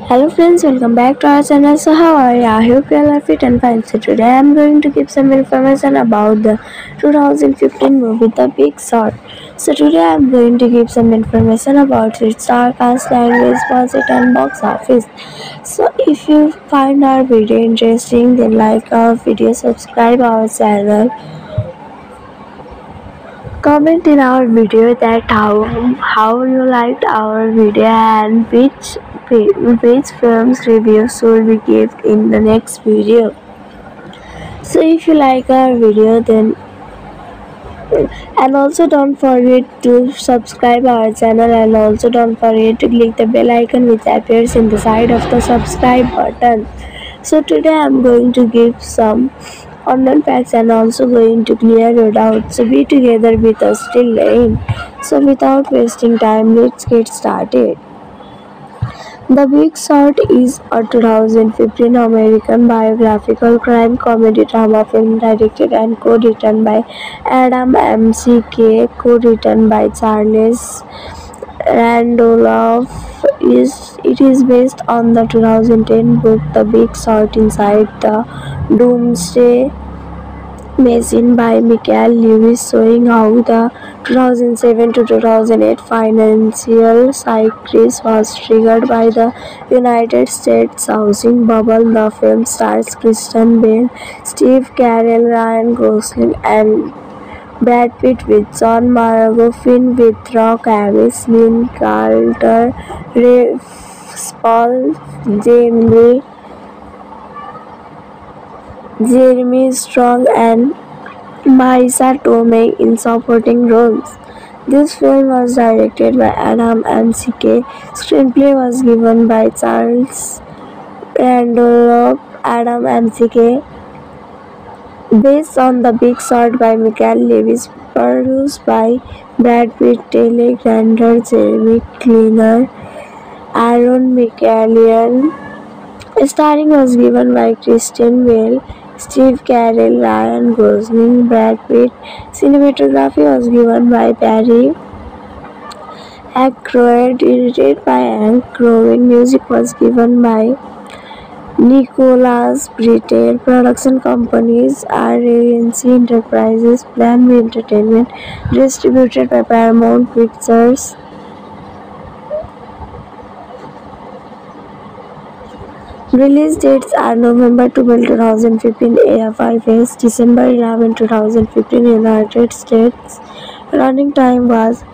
Hello friends, welcome back to our channel. So how are you? I hope you all are fit and fine. So today I am going to give some information about the 2015 movie The Big Short. So today I am going to give some information about its star cast, language, budget and box office. So if you find our video interesting, then like our video, subscribe our channel, comment in our video that how you liked our video and which films review should we give in the next video. So if you like our video, then and also don't forget to subscribe our channel, and also don't forget to click the bell icon which appears in the side of the subscribe button. So today I'm going to give some online facts and also going to clear your doubts. So be together with us till the end. So without wasting time, let's get started. The Big Short is a 2015 American biographical crime comedy drama film directed and co-written by Adam McKay, co-written by Charles Randolph. It is based on the 2010 book The Big Short Inside the Doomsday Machine by Michael Lewis, showing how the 2007 to 2008 financial crisis was triggered by the United States housing bubble. The film stars Kristen Bell, Steve Carell, Ryan Gosling, and Brad Pitt, with John Margot, Finn Wittrock, Amis, Lynn Carter, Ray Paul, Jeremy Strong, and Marisa Tomei in supporting roles. This film was directed by Adam McKay. Screenplay was given by Charles Randolph. Adam McKay, based on The Big Short by Michael Lewis, produced by Brad Pitt, Taylor Grander, Jeremy Cleaner, Aaron McCallion. Starring was given by Kristen Bell, Steve Carell, Ryan Gosling, Brad Pitt. Cinematography was given by Barry Ackroyd, edited by Hank Crowin. Music was given by Nicholas Britell. Production companies are Regency Enterprises, Plan B Entertainment, distributed by Paramount Pictures. Release dates are November 12, 2015 AFIS, December 11, 2015 United States. Running time was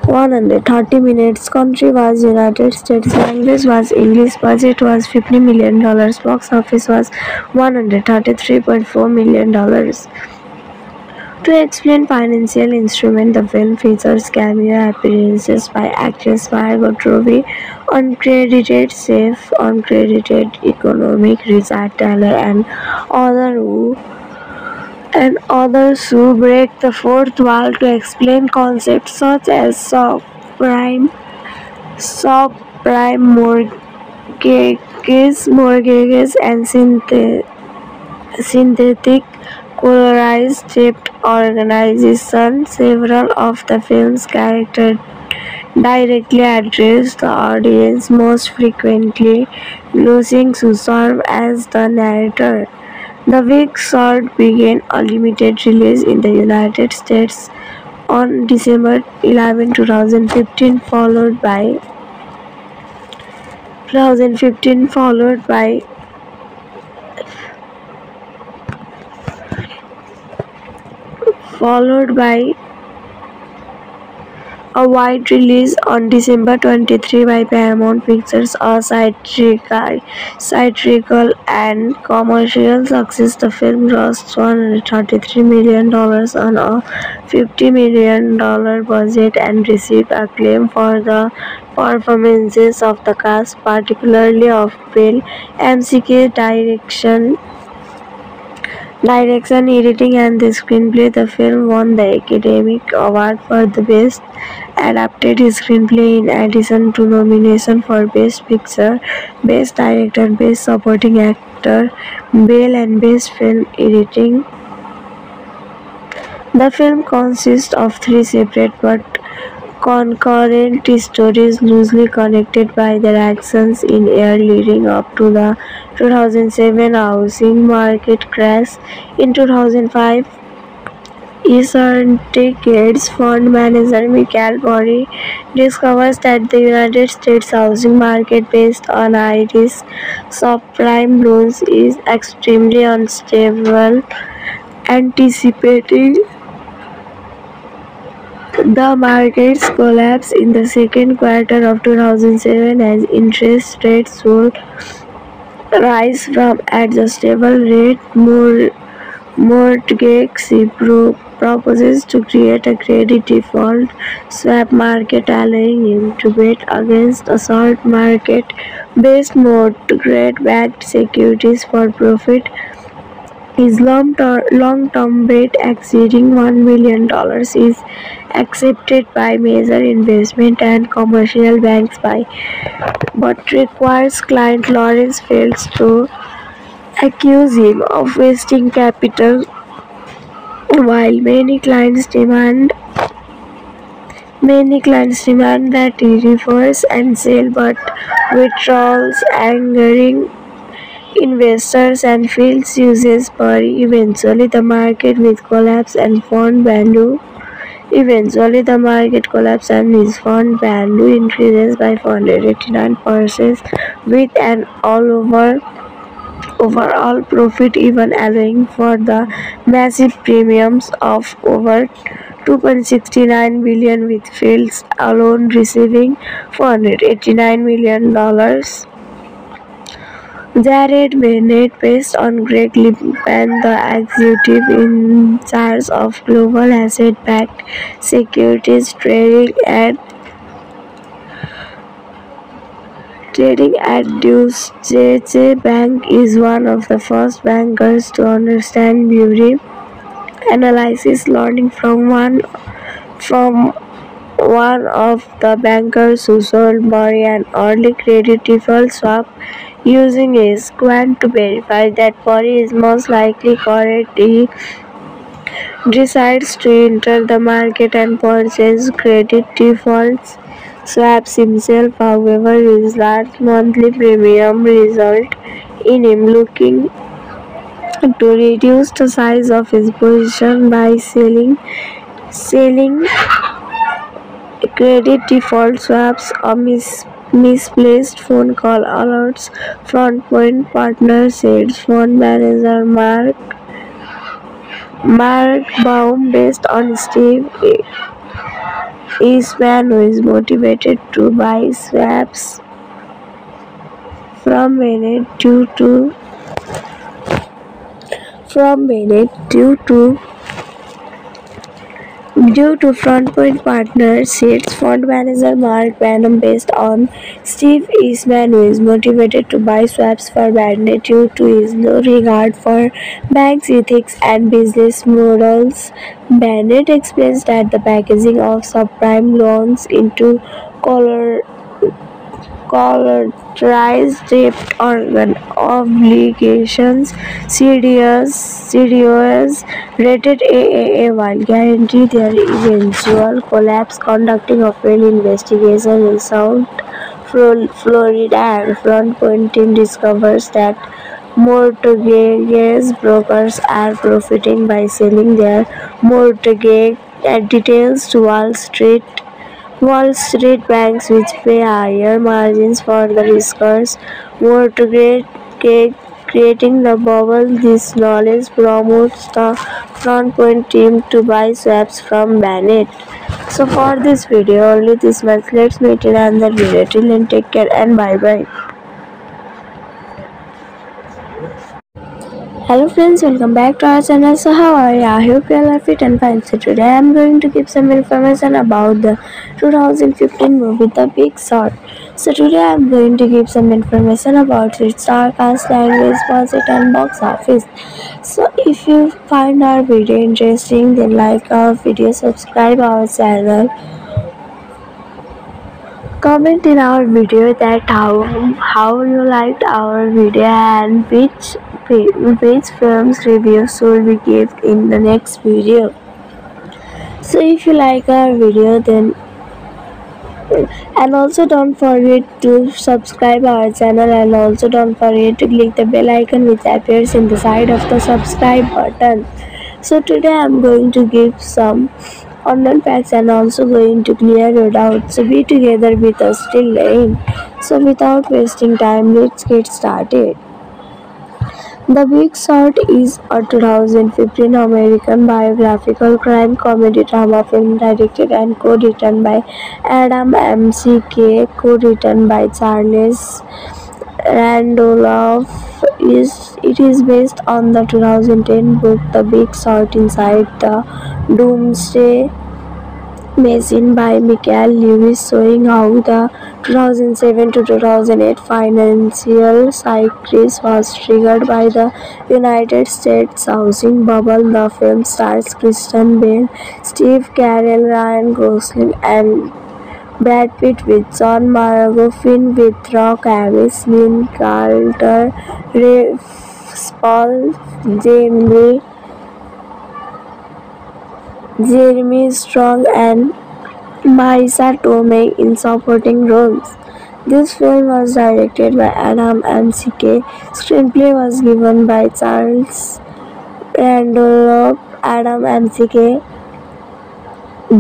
130 minutes. Country was United States. Language was English. Budget was $50 million. Box office was $133.4 million. To explain financial instrument, the film features cameo appearances by actress Margot Robbie, uncredited chef, uncredited economic Richard Taylor, and others who break the fourth wall to explain concepts such as subprime mortgages, and synthetic polarized debt organization. Several of the film's characters directly address the audience, most frequently losing to serve as the narrator. The Big Short began a limited release in the United States on December 11, 2015, followed by a wide release on December 23 by Paramount Pictures. A satirical and commercial success, the film grossed $133 million on a $50 million budget and received acclaim for the performances of the cast, particularly of Bell. McKay direction, editing, and the screenplay. The film won the Academy Award for the Best Adapted Screenplay in addition to nomination for Best Picture, Best Director, Best Supporting Actor, Bell, and Best Film Editing. The film consists of three separate but concurrent stories loosely connected by their actions in year leading up to the 2007 housing market crash. In 2005, Eastern Tickets fund manager Michael Burry discovers that the United States housing market based on high-risk subprime loans is extremely unstable, anticipating the market's collapse in the second quarter of 2007 as interest rates would rise from adjustable rate mortgage proposes to create a credit default swap market, allowing him to bet against a short market-based mortgage-backed securities for profit. His long-term bet exceeding $1 million is accepted by major investment and commercial banks but requires client Lawrence Fields to accuse him of wasting capital. While many clients demand that he reverse and sell, but withdrawals angering investors and Fields uses Burry. Eventually the market and his fund value increases by 489%, with an overall profit even allowing for the massive premiums of over $2.69 billion, with Fields alone receiving $489 million. Jared Bennett, based on Greg Lippman, the executive in charge of global asset-backed securities trading at Deutsche Bank, is one of the first bankers to understand Burry analysis, learning from one of the bankers who sold Burry an early credit default swap using a quant to verify that Burry is most likely correct. He decides to enter the market and purchase credit default swaps himself. However, his large monthly premium result in him looking to reduce the size of his position by selling credit default swaps. A misplaced phone call alerts Front Point Partners, said fund manager Mark Baum, based on Steve Eastman, who is motivated to buy swaps from Bennett due to Front Point Partners, says fund manager Mark Baum, based on Steve Eastman, who is motivated to buy swaps for Bennett due to his low regard for banks' ethics and business models. Bennett explains that the packaging of subprime loans into collateralized debt obligations (CDOs) rated AAA, while guarantee their eventual collapse. Conducting a failed investigation in South Florida, and Front Point team discovers that mortgage brokers are profiting by selling their mortgage details to Wall Street banks, which pay higher margins for the riskers. Mortgage creating the bubble. This knowledge promotes the Front Point team to buy swaps from Bennett. So for this video, only this much. Let's meet in another video. Till then, take care and bye bye. Hello friends, welcome back to our channel. So how are you? I hope you all are fit and fine. So today I am going to give some information about the 2015 movie The Big Short. So today I am going to give some information about its star cast, language, budget and box office. So if you find our video interesting, then like our video, subscribe our channel. Comment in our video that how you liked our video and which films reviews should we give in the next video. So if you like our video, then And also don't forget to subscribe our channel, and also don't forget to click the bell icon which appears in the side of the subscribe button. So today I'm going to give some online facts and also going to clear your doubts. So be together with us till the end. So without wasting time, let's get started. The Big Short is a 2015 American biographical crime comedy drama film directed and co-written by Adam McKay, co-written by Charles Randolph. It is based on the 2010 book The Big Short Inside the Doomsday Machine by Michael Lewis, showing how the 2007 to 2008 financial crisis was triggered by the United States housing bubble. The film stars Kristen Bell, Steve Carell, Ryan Gosling, and Brad Pitt, with John Margofin, with Rock Amis, Lynn Carter, Ray Paul, Jeremy Strong, and Marisa Tomei in supporting roles. This film was directed by Adam McKay. Screenplay was given by Charles Randolph. Adam McKay,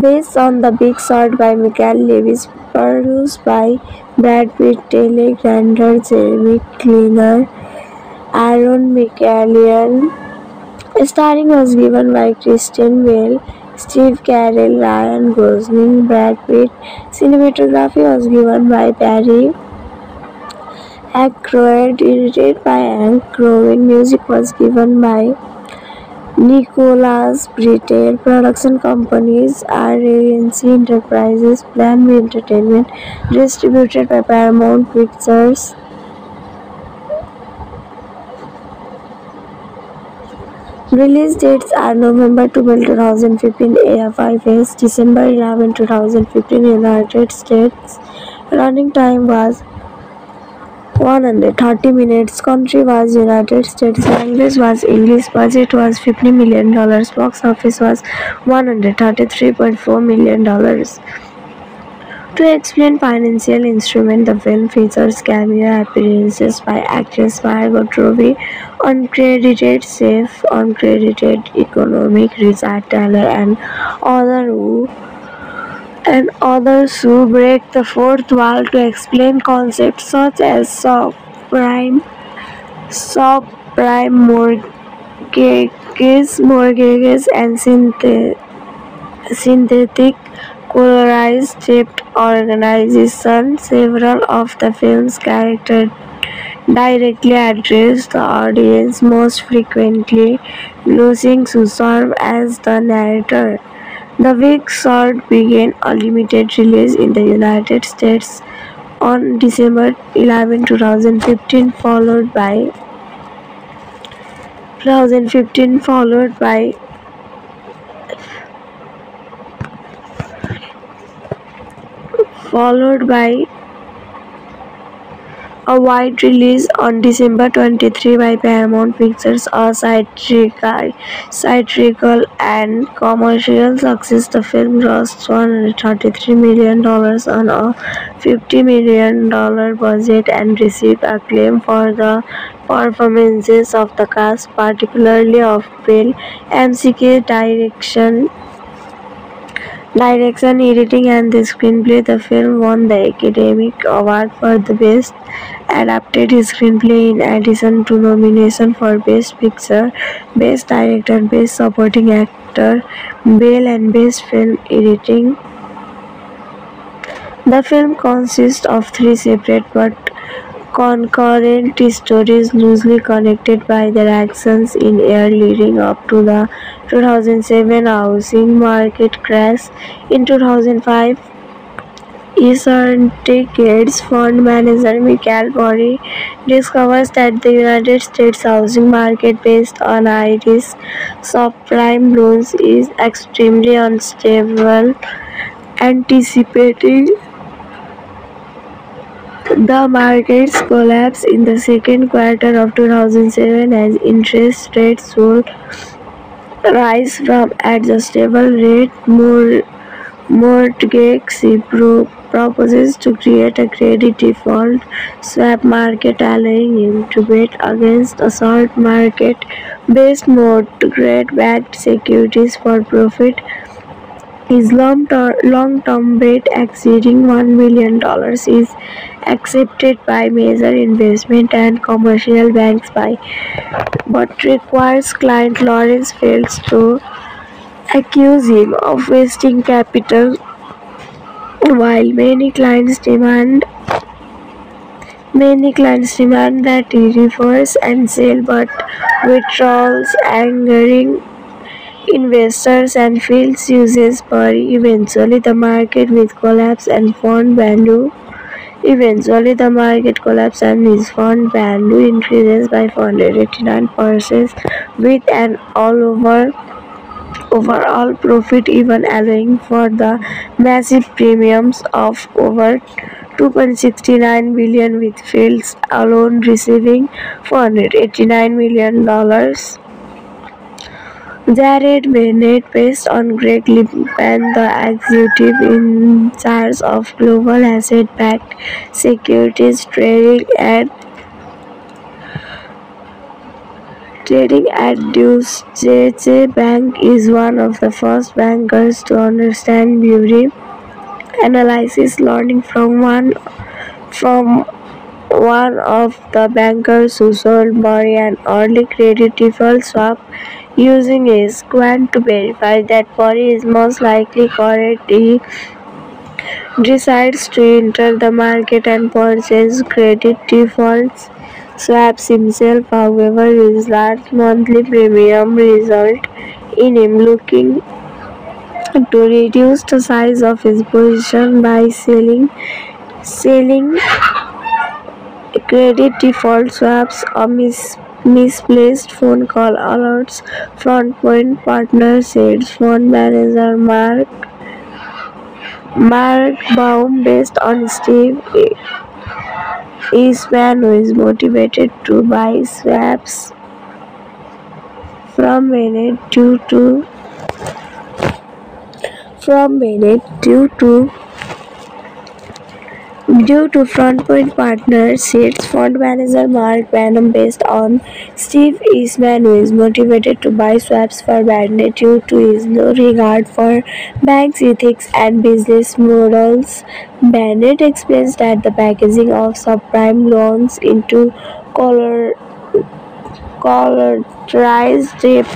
based on The Big Short by Michael Lewis, produced by Brad Pitt, Taylor Grander, Jeremy Cleaner, Aaron McCallion. Starring was given by Kristen Bell, Steve Carell, Ryan Gosling, Brad Pitt. Cinematography was given by Barry Ackroyd, edited by Hank Crowin. Music was given by Nicholas Britell. Production companies are ANC Enterprises, Plan B Entertainment, distributed by Paramount Pictures. Release dates are November 12, 2015 AFIS, December 11, 2015 United States. Running time was 130 minutes. Country was United States. Language was English. Budget was $50 million. Box office was $133.4 million. To explain financial instrument, the film features cameo appearances by actress Margot Robbie, uncredited chef, uncredited economic Richard Taylor, and others who break the fourth wall to explain concepts such as subprime mortgages, and synthetic polarized debt organization. Several of the film's characters directly address the audience, most frequently losing to serve as the narrator. The Big Short began a limited release in the United States on December 11, 2015, followed by a wide release on December 23 by Paramount Pictures. A satirical and commercial success, the film grossed $133 million on a $50 million budget and received acclaim for the performances of the cast, particularly of Bell. McKay's direction, editing, and the screenplay. The film won the Academy Award for the Best Adapted Screenplay in addition to nomination for Best Picture, Best Director, Best Supporting Actor, Bell, and Best Film Editing. The film consists of three separate but concurrent stories loosely connected by their actions in year leading up to the 2007 housing market crash. In 2005, Eastern fund manager Michael Burry discovers that the United States housing market based on high-risk subprime loans is extremely unstable, anticipating the market's collapse in the second quarter of 2007 as interest rates would rise from adjustable rate Mortgage proposes to create a credit default swap market, allowing him to bet against assault market-based mortgage-backed securities for profit. His long-term bet exceeding $1 million is accepted by major investment and commercial banks but requires client Lawrence Fields to accuse him of wasting capital. While many clients demand that he reverse and sell, but withdrawals angering investors and Fields uses Pari. Eventually the market collapse and fund value. Eventually the market collapses and his fund value increases by 489%, with an overall profit even allowing for the massive premiums of over 2.69 billion, with Fields alone receiving $489 million. Jared Bennett, based on Greg Lippman, the executive in charge of global asset-backed securities trading at Deutsche Bank, is one of the first bankers to understand Bury analysis, learning from one of the bankers who sold Murray an early credit default swap. Using his quant to verify that Murray is most likely correct, he decides to enter the market and purchase credit default swaps himself. However, his large monthly premium result in him looking to reduce the size of his position by selling credit default swaps. A misplaced phone call alerts Front Point Partners, said fund manager Mark Baum, based on Steve Eastman, who is motivated to buy swaps from Bennett due to Front Point Partners, said fund manager Mark Baum, based on Steve Eastman, who is motivated to buy swaps for Bennett due to his low regard for banks' ethics and business models. Bennett explains that the packaging of subprime loans into collateralized debt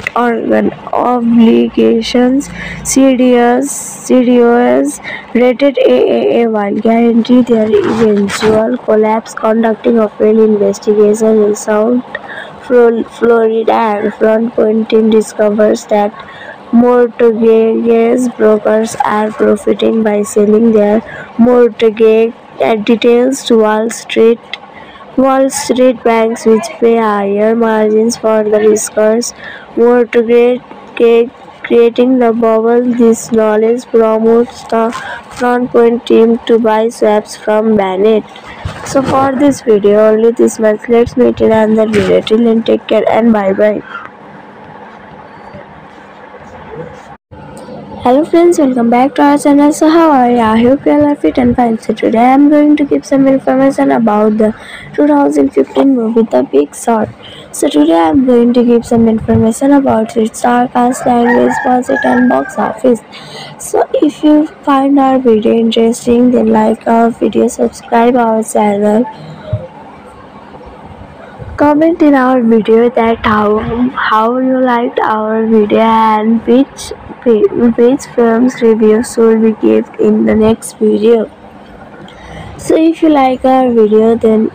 obligations (CDOs) rated AAA, while guarantee their eventual collapse. Conducting a failed investigation in South Florida, and Front Point team discovers that mortgage brokers are profiting by selling their mortgage details to Wall Street banks, which pay higher margins for the riskers' mortgage, creating the bubble. This knowledge promotes the Front Point team to buy swaps from Bennett. So for this video, only this much. Let's meet in another video. Till then, take care and bye bye. Hello friends, welcome back to our channel. So how are you? I hope you all are fit and fine. So today I am going to give some information about the 2015 movie The Big Short. So today I am going to give some information about its star cast, language, budget and box office. So if you find our video interesting, then like our video, subscribe our channel, comment in our video that how you liked our video and which films reviews should we give in the next video. So if you like our video, then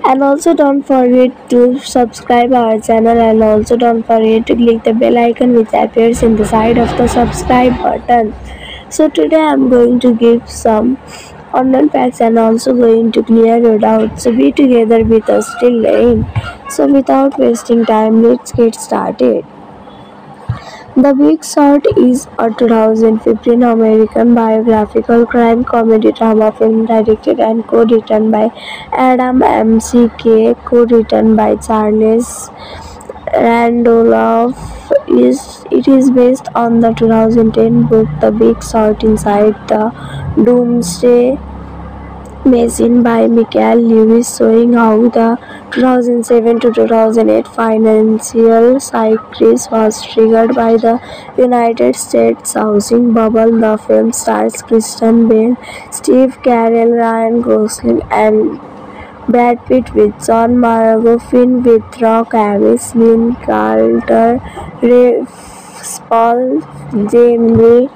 and also don't forget to subscribe our channel, and also don't forget to click the bell icon which appears in the side of the subscribe button. So today I am going to give some unknown facts and also going to clear your doubts. So be together with us till the end. So without wasting time, let's get started. The Big Short is a 2015 American biographical crime comedy drama film directed and co-written by Adam McKay, co-written by Charles Randolph. It is based on the 2010 book The Big Short Inside the Doomsday Machine by Michael Lewis, showing how the 2007 to 2008 financial crisis was triggered by the United States housing bubble. The film stars Kristen Bell, Steve Carell, Ryan Gosling, and Brad Pitt, with John Margofin, with Rock Avis, Lynn Carter, Ray Spall, Jeremy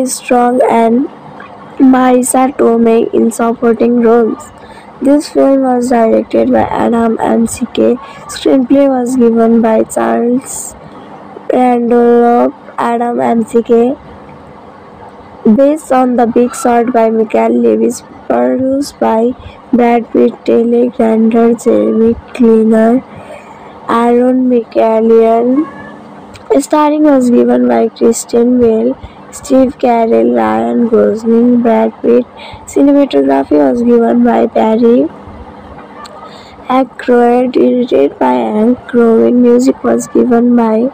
Strong, and Marisa Tomei in supporting roles. This film was directed by Adam McKay. Screenplay was given by Charles Randolph. Adam McKay, based on The Big Short by Michael Lewis, produced by Brad Pitt, Taylor Grander, Jeremy Cleaner, Aaron McCallion. Starring was given by Kristen Bell, Steve Carell, Ryan Gosling, Brad Pitt. Cinematography was given by Barry Ackroyd, edited by Hank Crowin. Music was given by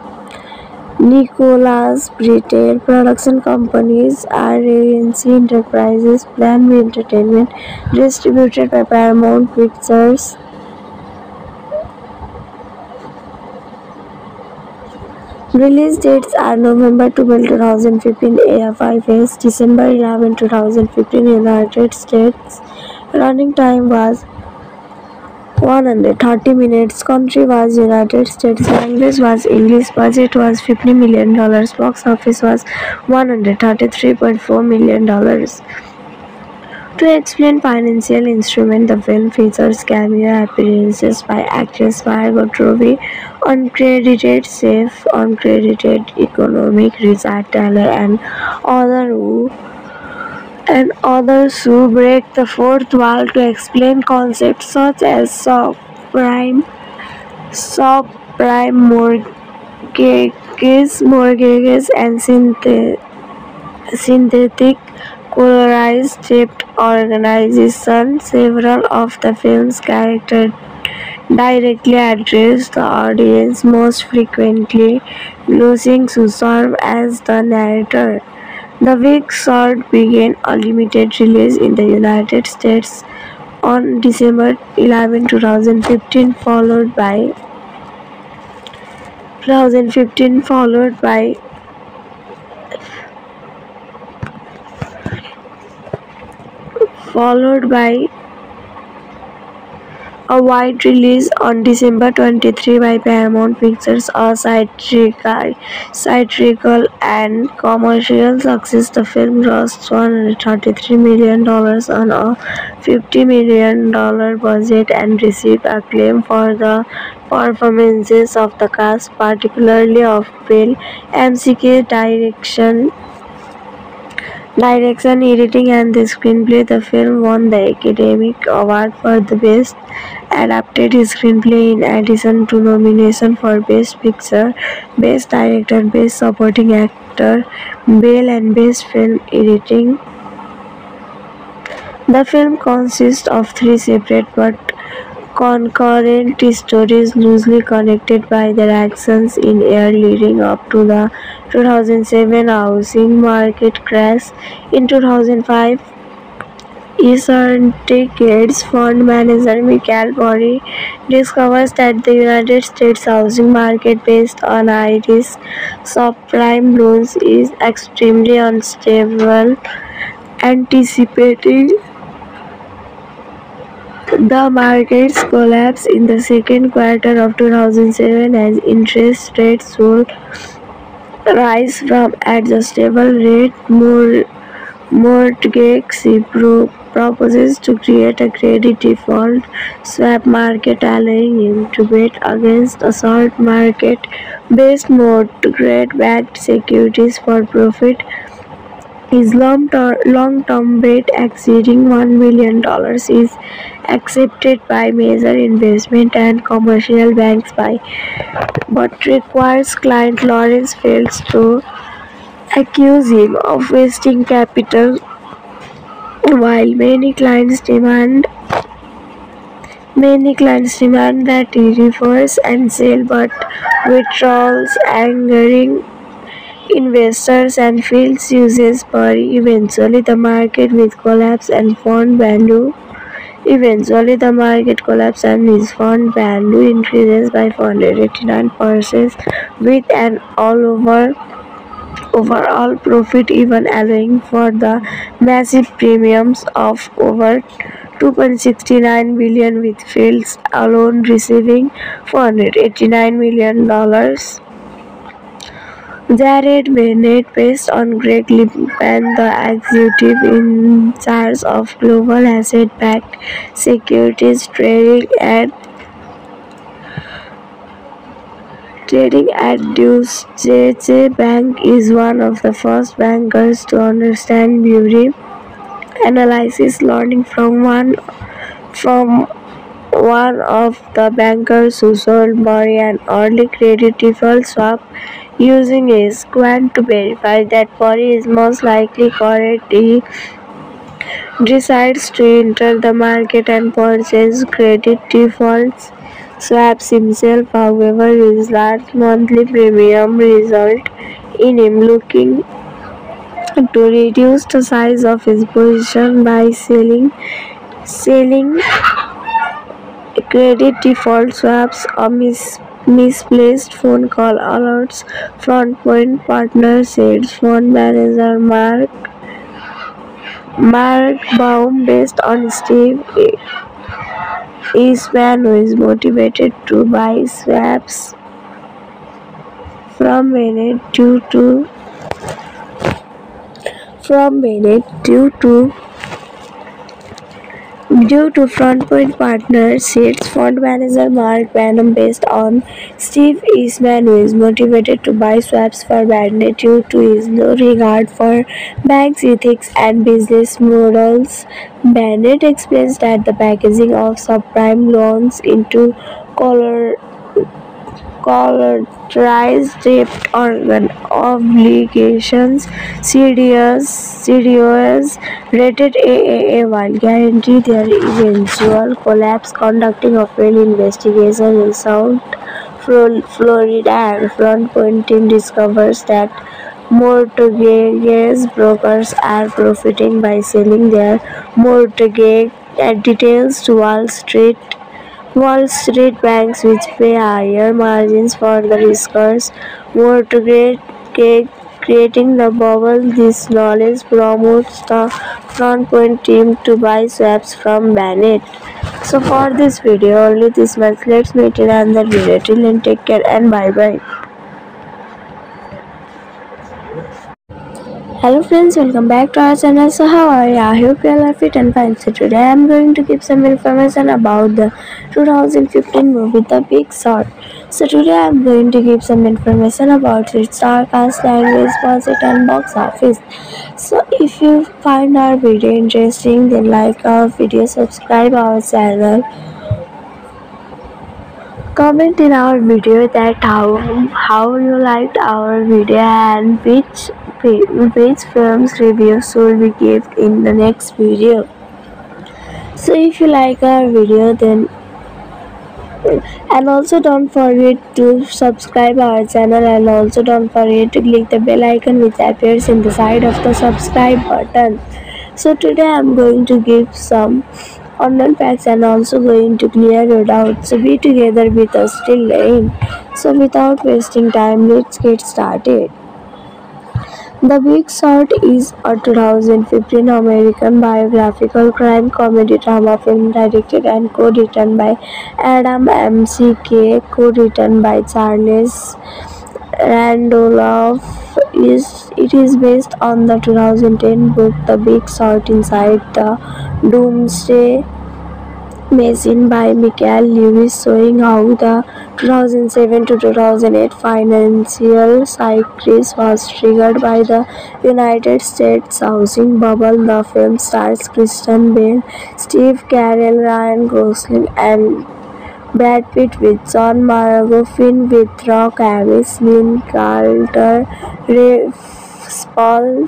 Nicholas Britell. Production companies are Regency Enterprises, Plan B Entertainment, distributed by Paramount Pictures. Release dates are November 12, 2015 AFIS, December 11, 2015 United States. Running time was 130 minutes. Country was United States. Language was English. Budget was $50 million. Box office was $133.4 million. To explain financial instrument, the film features cameo appearances by actress Margot Robbie, uncredited chef, uncredited economic Richard Taylor, and others who break the fourth wall to explain concepts such as subprime mortgages, and synthetic polarized debt organization. Several of the film's characters directly address the audience, most frequently losing to serve as the narrator. The Big Short began a limited release in the United States on December 11, 2015, followed by a wide release on December 23 by Paramount Pictures. A satirical and commercial success, the film grossed $133 million on a $50 million budget and received acclaim for the performances of the cast, particularly of Bell. McKay's direction, editing, and the screenplay. The film won the Academy Award for the Best Adapted Screenplay in addition to nomination for Best Picture, Best Director, Best Supporting Actor, Bell, and Best Film Editing. The film consists of three separate but concurrent stories loosely connected by their actions in year leading up to the 2007 housing market crash. In 2005, Eastern fund manager Michael Burry discovers that the United States housing market based on Irish subprime loans is extremely unstable. Anticipating the market's collapse in the second quarter of 2007 as interest rates would rise from adjustable rate mortgage proposes to create a credit default swap market, allowing him to bet against a short market-based mortgage-backed securities for profit. His long-term bet exceeding $1 million is accepted by major investment and commercial banks but requires client Lawrence Fields to accuse him of wasting capital, while many clients demand Many clients demand that he reverse and sell, but withdrawals angering investors and fails uses per eventually the market with collapse and fund value. Eventually, the market collapses and his fund value increases by 489% with an overall profit even allowing for the massive premiums of over 2.69 billion with Fields alone receiving $489 million. Jared Bennett, based on Greg Lippman, the executive in charge of global asset-backed securities trading at Deutsche Bank, is one of the first bankers to understand Bury analysis, learning from one of the bankers who sold Murray an early credit default swap using his quant to verify that Murray is most likely correct. He decides to enter the market and purchase credit default swaps himself. However, his large monthly premium result in him looking to reduce the size of his position by selling credit default swaps or misplaced phone call alerts. FrontPoint Partners said fund manager Mark Baum, based on Steve Eastman, who is motivated to buy swaps from Bennett due to FrontPoint Partners said fund manager Mark Baum, based on Steve Eastman, who is motivated to buy swaps for Bennett due to his low regard for banks' ethics and business models. Bennett explains that the packaging of subprime loans into collateralized debt obligations (CDOs) rated AAA while guarantee their eventual collapse. Conducting a failed investigation in South Florida, and FrontPoint team discovers that mortgage brokers are profiting by selling their mortgage details to Wall Street banks, which pay higher margins for the riskers, mortgage creating the bubble. This knowledge promotes the FrontPoint team to buy swaps from Bennett. So for this video, only this much. Let's meet in another video. Till then, take care and bye bye. Hello friends, welcome back to our channel. So how are you? I hope you all are fit and fine. So today I am going to give some information about the 2015 movie The Big Short. So today I am going to give some information about its star cast, language, budget and box office. So if you find our video interesting, then like our video, subscribe our channel. Comment in our video that how you liked our video and which films review should we give in the next video. So if you like our video, then and also don't forget to subscribe our channel, and also don't forget to click the bell icon which appears in the side of the subscribe button. So today I'm going to give some online facts and also going to clear your doubts. So be together with us till the end. So without wasting time, let's get started. The Big Short is a 2015 American biographical crime comedy drama film directed and co-written by Adam McKay, co-written by Charles Randolph. It is based on the 2010 book The Big Short Inside the Doomsday Machine by Michael Lewis, showing how the 2007 to 2008 financial crisis was triggered by the United States housing bubble. The film stars Kristen Bell, Steve Carell, Ryan Gosling and Brad Pitt, with John Margofin, with Rock Avis, Lynn Carter, Ray Spall,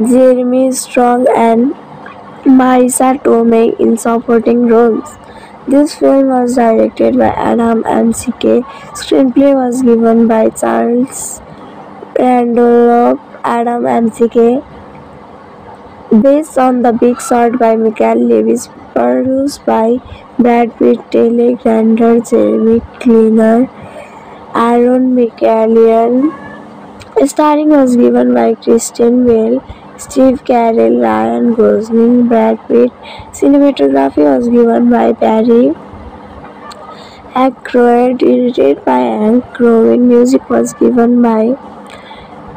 Jeremy Strong and Marisa Tomei in supporting roles. This film was directed by Adam McKay. Screenplay was given by Charles Randolph. Adam McKay, based on The Big Short by Michael Lewis, produced by Brad Pitt, Taylor Lautner, Jeremy Renner, Aaron McCallum. Starring was given by Christian Bale, Steve Carell, Ryan Gosling, Brad Pitt. Cinematography was given by Barry Ackroyd, directed by Hank Crowin. Music was given by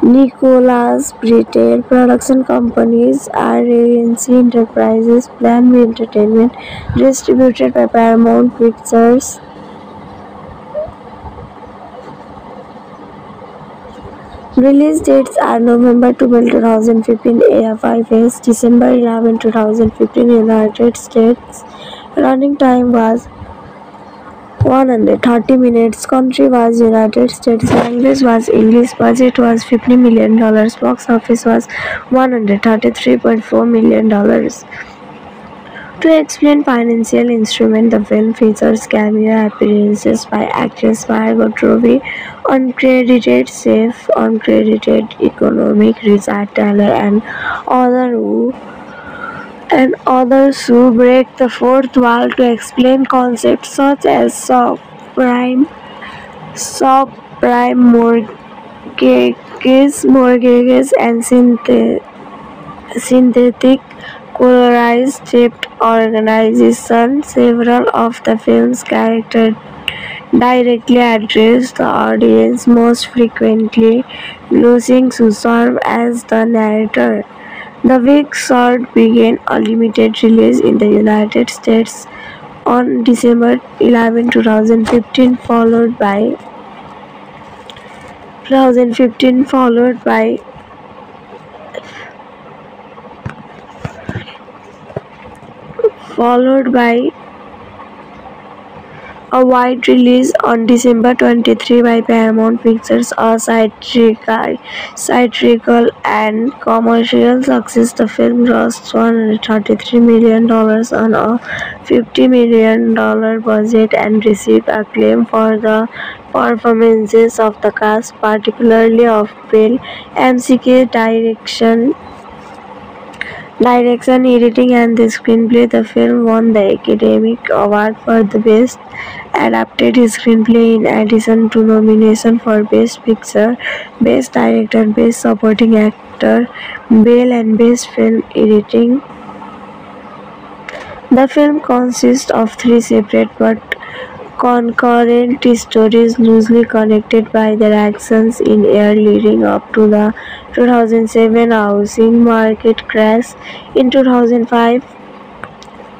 Nicholas Britell. Production companies are Regency Enterprises, Plan B Entertainment, distributed by Paramount Pictures. Release dates are November 12, 2015 AFIS, December 11, 2015 United States. Running time was 130 minutes. Country was United States. Language was English. Budget was $50 million. Box office was $133.4 million. To explain financial instrument, the film features cameo appearances by actress Margot Robbie, uncredited chef, uncredited economic Richard Taylor, and others who break the fourth wall to explain concepts such as subprime mortgages, and synthetic polarized debt organization. Several of the film's characters directly address the audience, most frequently losing to serve as the narrator. The Big Short began a limited release in the United States on December 11, 2015, followed by a wide release on December 23 by Paramount Pictures. A satirical and commercial success, the film grossed $133 million on a $50 million budget and received acclaim for the performances of the cast, particularly of Bill McKay's direction, editing, and the screenplay. The film won the Academy Award for the Best Adapted Screenplay in addition to nomination for Best Picture, Best Director, Best Supporting Actor, Bale, and Best Film Editing. The film consists of three separate but concurrent stories loosely connected by their actions in year leading up to the 2007 housing market crash. In 2005,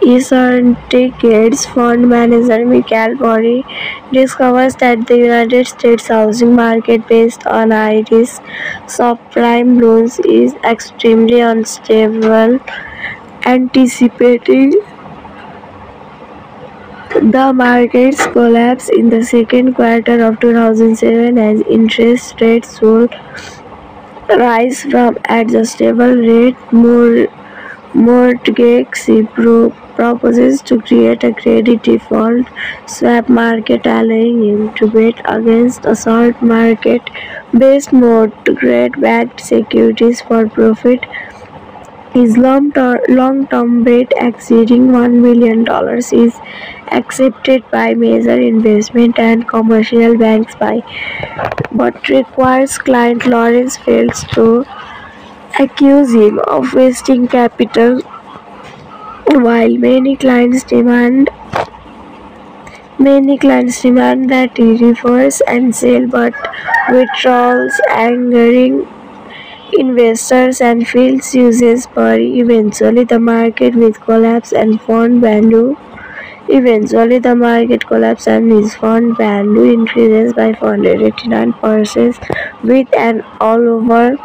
Eastern Gates fund manager Michael Burry discovers that the United States housing market based on high-risk subprime loans is extremely unstable. Anticipating the market's collapse in the second quarter of 2007 as interest rates would rise from adjustable rate mortgage proposes to create a credit default swap market, allowing him to bet against a short market-based mortgage-backed securities for profit. His long-term bet exceeding $1 million is accepted by major investment and commercial banks but requires client Lawrence Fields to accuse him of wasting capital. While many clients demand that he reverse and sell, but withdrawals angering investors and Fields uses Burry. Eventually the market collapses and his fund value increases by 489%, with an overall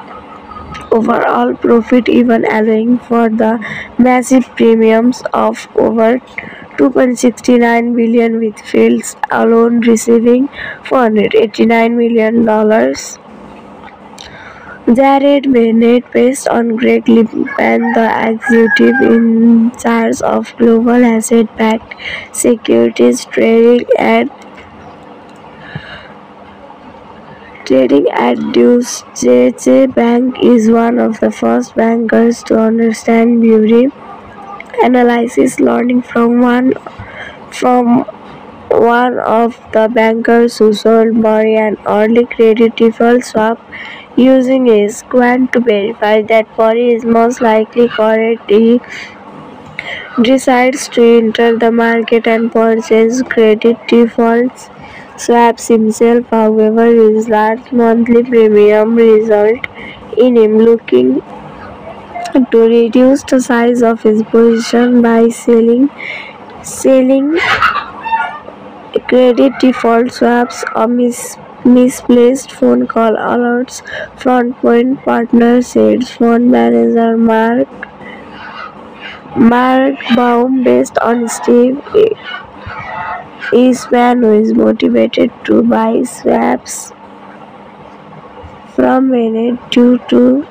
profit even allowing for the massive premiums of over $2.69 billion, with Fields alone receiving $489 million. Jared Bennett, based on Greg Lippman, the executive in charge of global asset-backed securities trading at Deutsche Bank, is one of the first bankers to understand beauty analysis, learning from one of the bankers who sold Murray an early credit default swap using his quant to verify that Murray is most likely correct. He decides to enter the market and purchase credit default swaps himself. However, his large monthly premium result in him looking to reduce the size of his position by selling credit default swaps or misplaced phone call alerts. Front Point Partners said fund manager Mark Baum, based on Steve Eastman, who is motivated to buy swaps from Bennett due to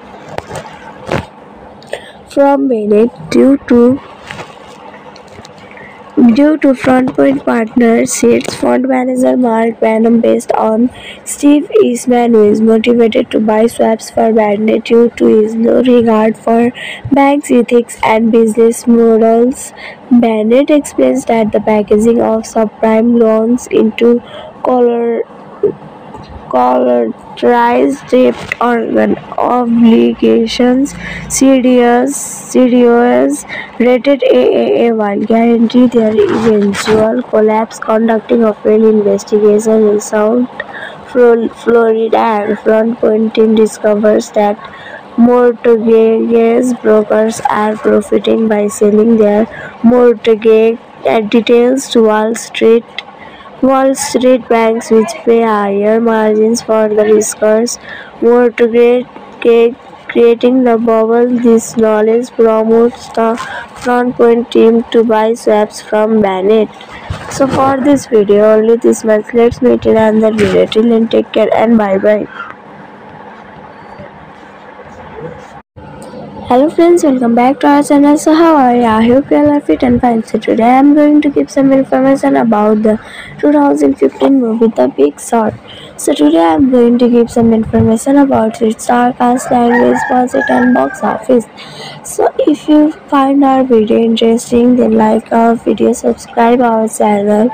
Front Point Partners, its fund manager Mark Baum, based on Steve Eastman, who is motivated to buy swaps for Bennett due to his low regard for banks' ethics and business models. Bennett explains that the packaging of subprime loans into collateralized debt obligations CDOs rated AAA while guarantee their eventual collapse. Conducting a failed investigation in South Florida, and Front Point team discovers that mortgage brokers are profiting by selling their mortgage details to Wall Street banks, which pay higher margins for the riskers, mortgage creating the bubble. This knowledge promotes the Front Point team to buy swaps from Bennett. So for this video, only this much. Let's meet in another video. Till then, take care and bye bye. Hello friends, welcome back to our channel. So how are you? I hope you all are fit and fine. So today I am going to give some information about the 2015 movie The Big Short. So today I am going to give some information about its star cast, language, budget and box office. So if you find our video interesting, then like our video, subscribe our channel.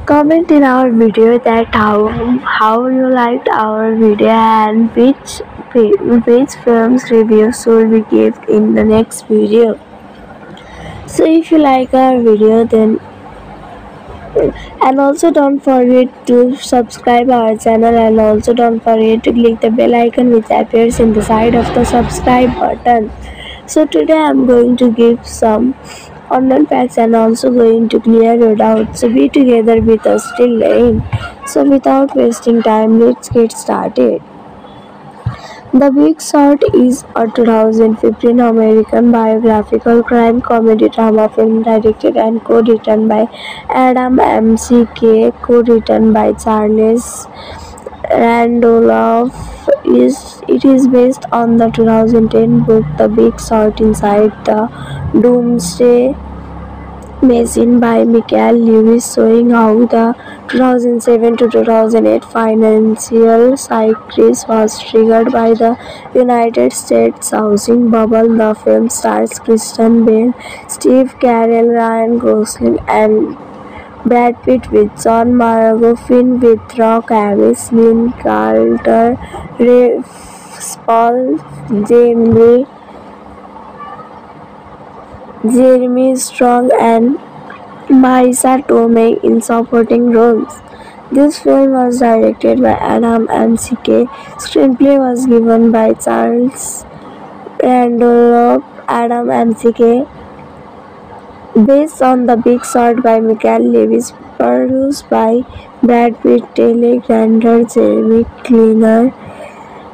Comment in our video that how you liked our video and which films review should we give in the next video. So if you like our video, then and also don't forget to subscribe our channel, and also don't forget to click the bell icon which appears in the side of the subscribe button. So today I'm going to give some online facts and also going to clear your doubts. So be together with us till the end. So without wasting time, let's get started. The Big Short is a 2015 American biographical crime comedy drama film directed and co-written by Adam McKay, co-written by Charles Randolph. It is based on the 2010 book The Big Short Inside the Doomsday Machine by Michael Lewis, showing how the 2007 to 2008 financial crisis was triggered by the United States housing bubble. The film stars Kristen Bell, Steve Carell, Ryan Gosling and Brad Pitt, with John Margot, Finn Wittrock, Amish, Lynn Carter, Ray Spall, Jeremy Strong and Marisa Tomei in supporting roles. This film was directed by Adam McKay. Screenplay was given by Charles Randolph. Adam McKay, based on The Big Short by Michael Lewis, produced by Brad Pitt, Taylor Grander, Jeremy Cleaner,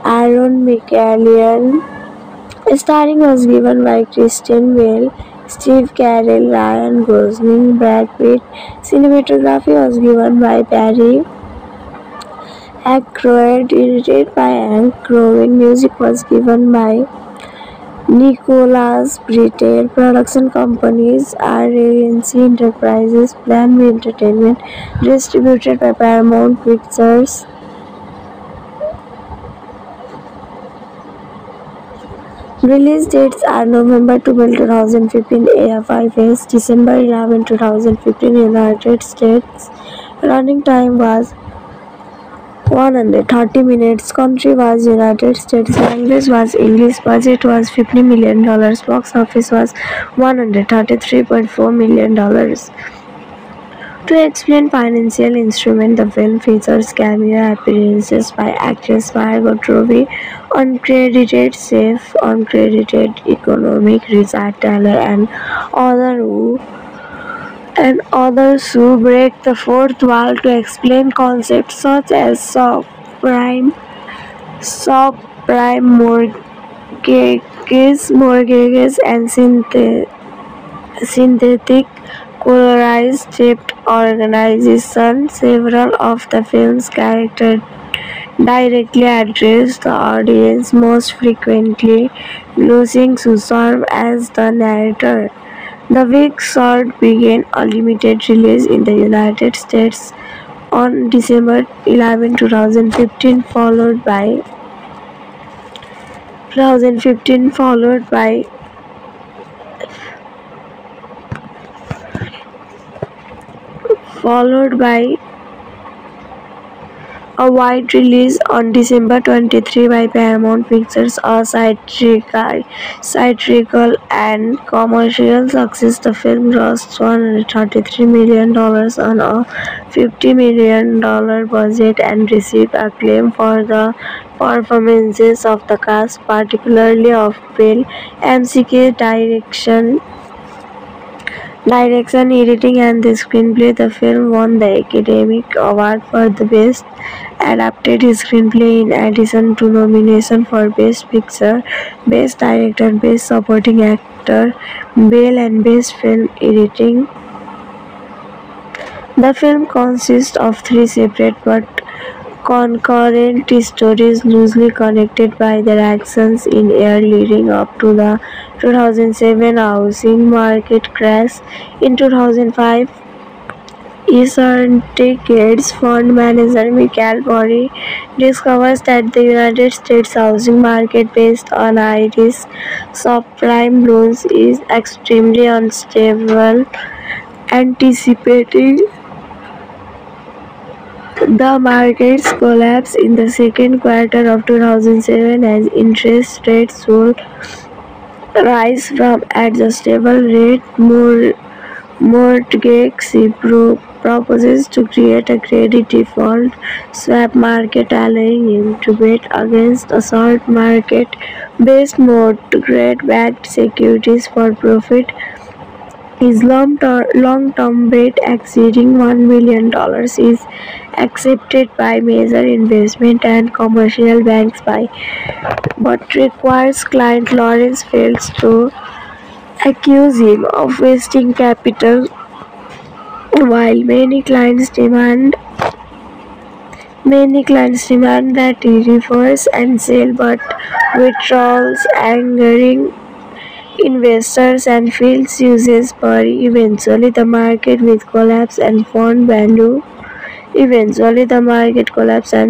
Aaron McCallion. Starring was given by Kristen Bell, Steve Carell, Ryan Gosling, Brad Pitt. Cinematography was given by Barry Aykroyd, edited by Hank Groening. Music was given by Nicholas Britell. Production companies are Regency Enterprises, Plan B Entertainment, distributed by Paramount Pictures. Release dates are November 12, 2015 AFIS, December 11, 2015 United States. Running time was 130 minutes. Country was United States. Language was English. Budget was $50 million. Box office was $133.4 million. To explain financial instrument, the film features cameo appearances by actress Margot Robbie, uncredited chef, uncredited economic Richard Taylor, and others who break the fourth wall to explain concepts such as subprime mortgages, and synthetic polarized debt organization. Several of the film's characters directly address the audience, most frequently losing to serve as the narrator. The Big Short began a limited release in the United States on December 11, 2015, followed by a wide release on December 23 by Paramount Pictures. A satirical and commercial success, the film grossed $133 million on a $50 million budget and received acclaim for the performances of the cast, particularly of Bill McKay. Direction, editing, and the screenplay. The film won the Academy Award for the Best Adapted Screenplay in addition to nomination for Best Picture, Best Director, Best Supporting Actor, Bale, and Best Film Editing. The film consists of three separate but concurrent stories loosely connected by their actions in year leading up to the 2007 housing market crash. In 2005, Eastern fund manager Michael Burry discovers that the United States housing market based on high-risk subprime loans is extremely unstable. Anticipating the market's collapse in the second quarter of 2007 as interest rates would rise from adjustable rate mortgage proposes to create a credit default swap market, allowing him to bet against a short market-based mortgage-backed securities for profit. His long-term bet exceeding $1 million is accepted by major investment and commercial banks but requires client Lawrence Felds to accuse him of wasting capital. While many clients demand that he reverse and sell, but withdrawals angering investors and Fields uses Burry. Eventually the market collapse and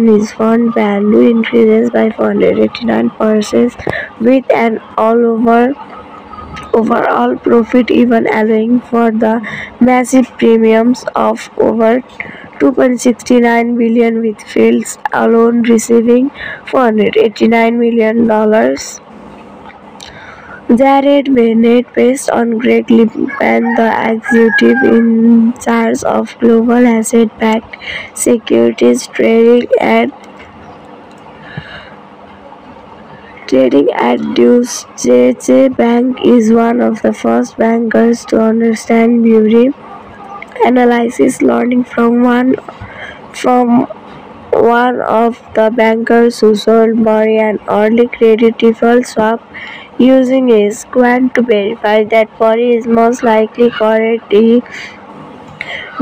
his fund value increases by 489%, with an overall profit even allowing for the massive premiums of over $2.69 billion, with Fields alone receiving $489 million. Jared Bennett, based on Greg Lippman, the executive in charge of global asset-backed securities trading at Deutsche Bank, is one of the first bankers to understand Burry analysis, learning from one of the bankers who sold Burry an early credit default swap, using a quant to verify that Burry is most likely correct. He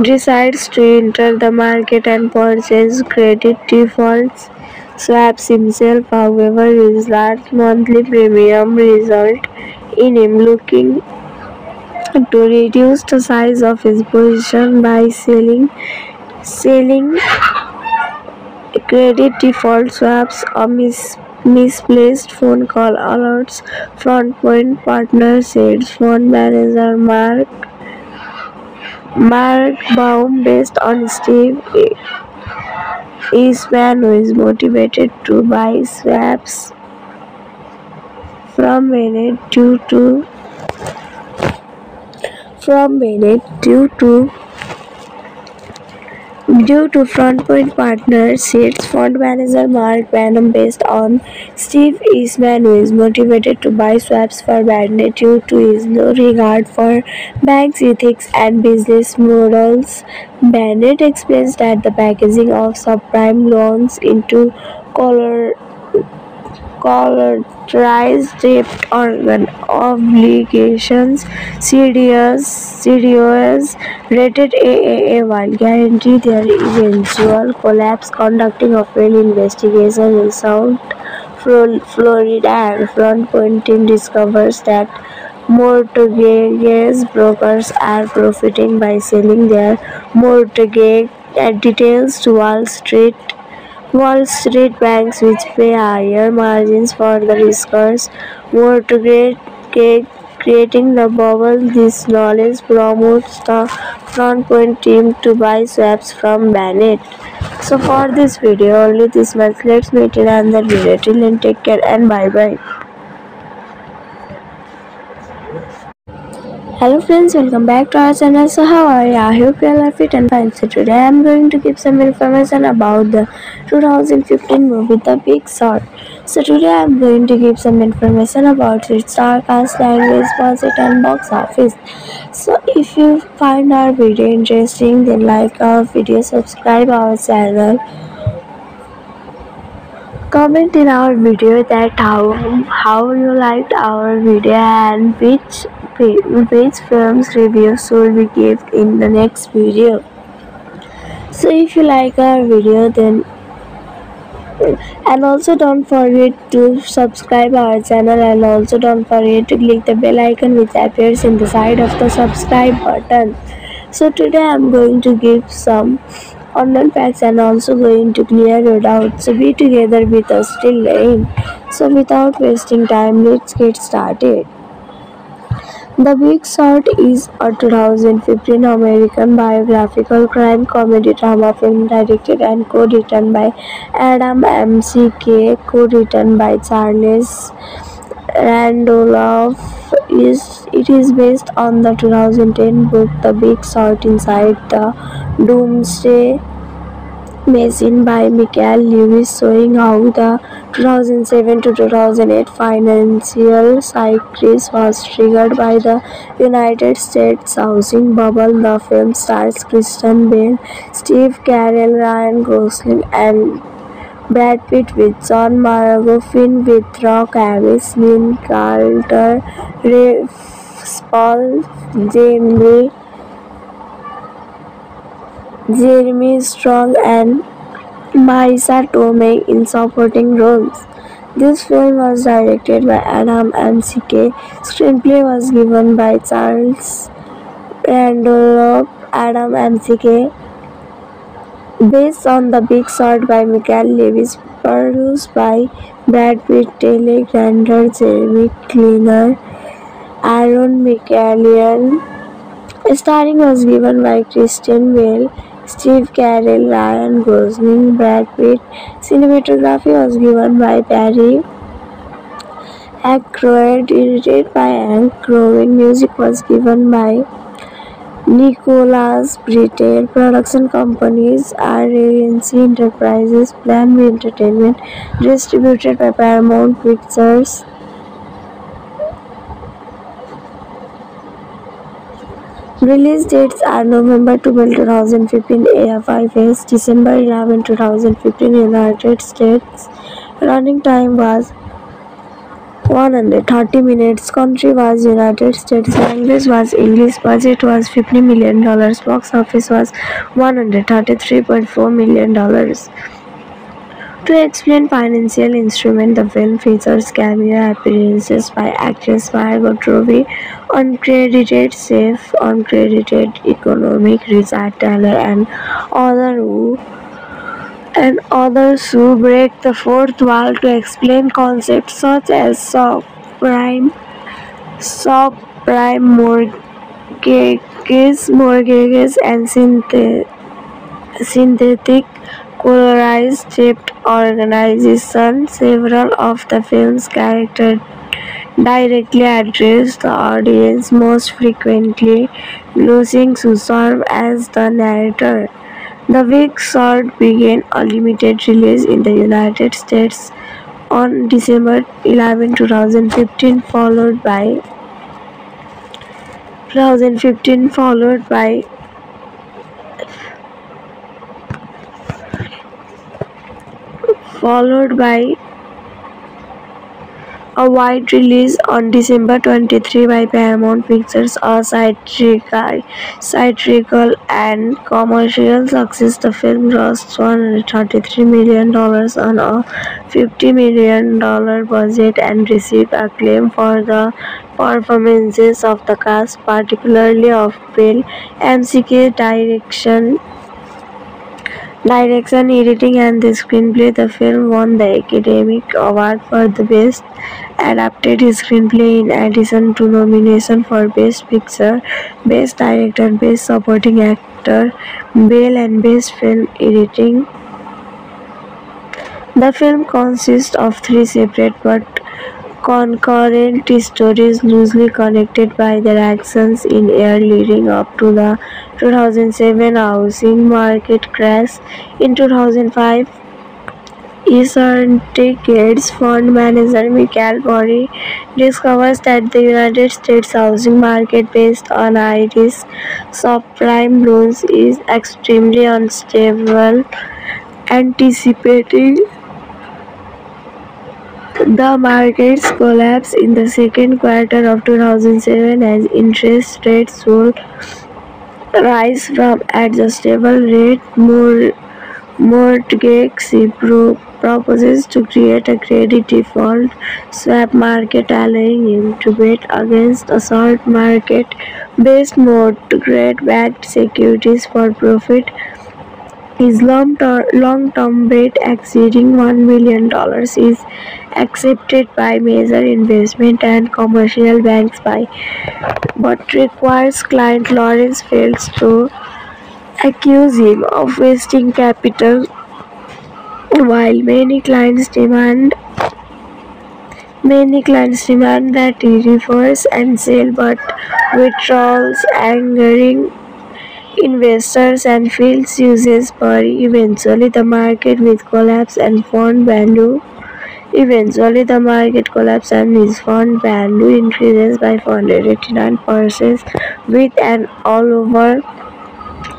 decides to enter the market and purchase credit default swaps himself. However, his large monthly premium result in him looking to reduce the size of his position by selling credit default swaps or misplaced phone call alerts. Frontpoint Partner said fund manager Mark Baum, based on Steve Eastman, who is motivated to buy swaps from Bennett due to Frontpoint Partners seeds fund manager Mark Banham, based on Steve Eastman, who is motivated to buy swaps for Bandit due to his low regard for banks' ethics and business models. Bandit explains that the packaging of subprime loans into collateralized debt organ obligations CDOs rated AAA while guarantee their eventual collapse. Conducting a failed investigation in South Florida and Frontpoint team discovers that mortgage brokers are profiting by selling their mortgage details to Wall Street banks, which pay higher margins for the riskers, mortgage creating the bubble. This knowledge promotes the Frontpoint team to buy swaps from Bennett. So for this video, only this much. Let's meet in another video. Till then, take care and bye bye. Hello friends, welcome back to our channel. So how are you? I hope you all are fit and fine. So today I am going to give some information about the 2015 movie The Big Short. So today I am going to give some information about its star cast, language, budget and box office. So if you find our video interesting, then like our video, subscribe our channel. Comment in our video that how you liked our video and which films review should we give in the next video. So if you like our video, then and also don't forget to subscribe our channel, and also don't forget to click the bell icon which appears in the side of the subscribe button. So today I am going to give some online facts and also going to clear your doubts. So be together with us till the end. So without wasting time, let's get started. The Big Short is a 2015 American biographical crime comedy drama film directed and co-written by Adam McKay, co-written by Charles Randolph. It is based on the 2010 book The Big Short Inside the Doomsday Machine by Michael Lewis, showing how the 2007 to 2008 financial crisis was triggered by the United States housing bubble. The film stars Kristen Bell, Steve Carell, Ryan Gosling and Brad Pitt, with John Margot, Finn Wittrock, Amis, Lynn Carter, Ray Spall, Jeremy Strong and Marisa Tomei in supporting roles. This film was directed by Adam McKay. Screenplay was given by Charles Randolph. Adam McKay, based on The Big Short by Michael Lewis, produced by Brad Pitt, Taylor Grander, Jeremy Kleiner, Aaron McCallion. Starring was given by Kristen Bell, Steve Carell, Ryan Gosling, Brad Pitt. Cinematography was given by Barry Ackroyd, edited by Hank Crowin. Music was given by Nicholas Britell. Production companies are Regency Enterprises, Plan B Entertainment, distributed by Paramount Pictures. Release dates are November 12, 2015 AFIS, December 11, 2015 United States. Running time was 130 minutes. Country was United States. Language was English. Budget was $50 million. Box office was $133.4 million. To explain financial instrument, the film features cameo appearances by actress Margot Robbie, uncredited chef, uncredited economic research Taylor, and others who break the fourth wall to explain concepts such as subprime mortgages, and synthetic polarized debt organization. Several of the film's characters directly address the audience, most frequently losing to serve as the narrator. The Big Short began a limited release in the United States on December 11, 2015, followed by a wide release on December 23 by Paramount Pictures. A satirical and commercial success, the film grossed $133 million on a $50 million budget and received acclaim for the performances of the cast, particularly of Bill McKay. Direction, editing, and the screenplay. The film won the Academy Award for the Best Adapted Screenplay in addition to nomination for Best Picture, Best Director, Best Supporting Actor, Bale, and Best Film Editing. The film consists of three separate but concurrent stories loosely connected by their actions in year leading up to the 2007 housing market crash. In 2005, Eastern fund manager Michael Burry discovers that the United States housing market based on high-risk subprime loans is extremely unstable. Anticipating the market's collapse in the second quarter of 2007 as interest rates would rise from adjustable rate mortgage proposes to create a credit default swap market, allowing him to bet against a short market-based mortgage-backed securities for profit. His long-term bet exceeding $1 million is accepted by major investment and commercial banks but requires client Lawrence Fields to accuse him of wasting capital. While many clients demand that he reverse and sell, but withdrawals angering investors and Fields uses Burry. Eventually the market collapse and his fund value increases by 489%, with an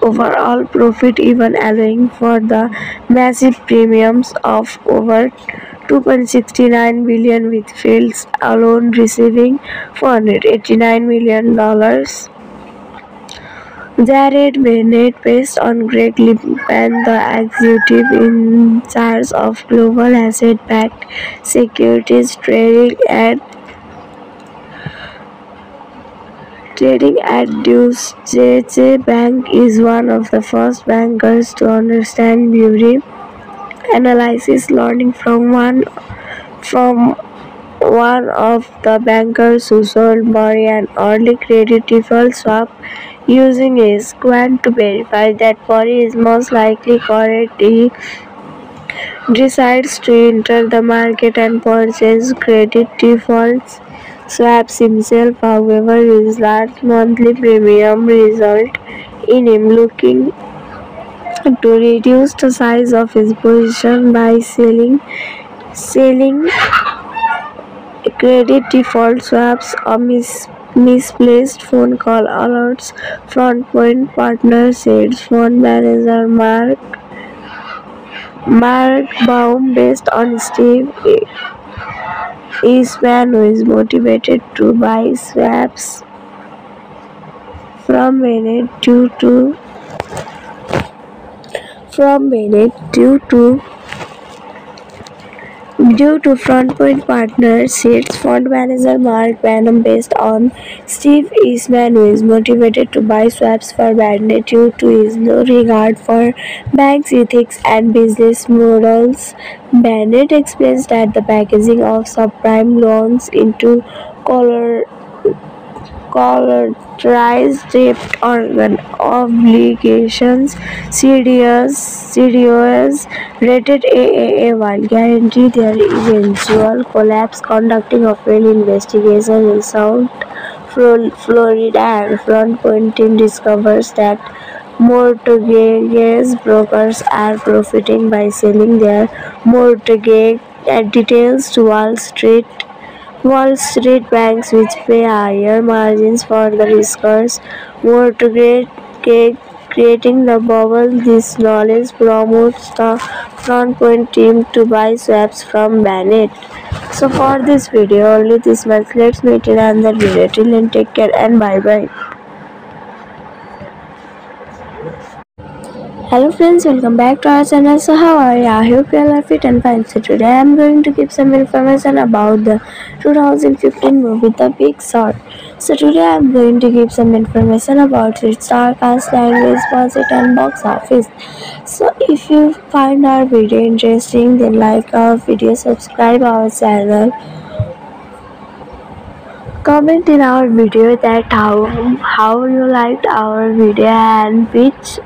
overall profit even allowing for the massive premiums of over $2.69 billion, with Fields alone receiving $489 million. Jared Bennett, based on Greg Lippmann, the executive in charge of global asset-backed securities trading at Deutsche Bank, is one of the first bankers to understand Burry analysis, learning from one of the bankers who sold Burry an early credit default swap. Using his quant to verify that Burry is most likely correct, he decides to enter the market and purchase credit default swaps himself. However, his large monthly premium result in him looking to reduce the size of his position by selling credit default swaps. A misplaced phone call alerts Front Point Partners, said fund manager Mark Baum, based on Steve Eastman is motivated to buy swaps from Bennett due to Front Point Partners, its fund manager Mark Benham, based on Steve Eastman, who is motivated to buy swaps for Bennett due to his low regard for banks' ethics and business models. Bennett explains that the packaging of subprime loans into color collateralized debt organ obligations CDOs rated AAA while guarantee their eventual collapse. Conducting a failed investigation in South Florida, and Front Point team discovers that mortgage brokers are profiting by selling their mortgage details to Wall Street banks, which pay higher margins for the riskers, mortgage creating the bubble. This knowledge promotes the Front Point team to buy swaps from Bennett. So for this video, only this much. Let's meet in another video. Till then, take care and bye bye. Hello friends, welcome back to our channel. So how are you? I hope you all are fit and fine. So today I am going to give some information about the 2015 movie The Big Short. So today I am going to give some information about its star cast, language, budget and box office. So if you find our video interesting, then like our video, subscribe our channel. Comment in our video that how you liked our video and which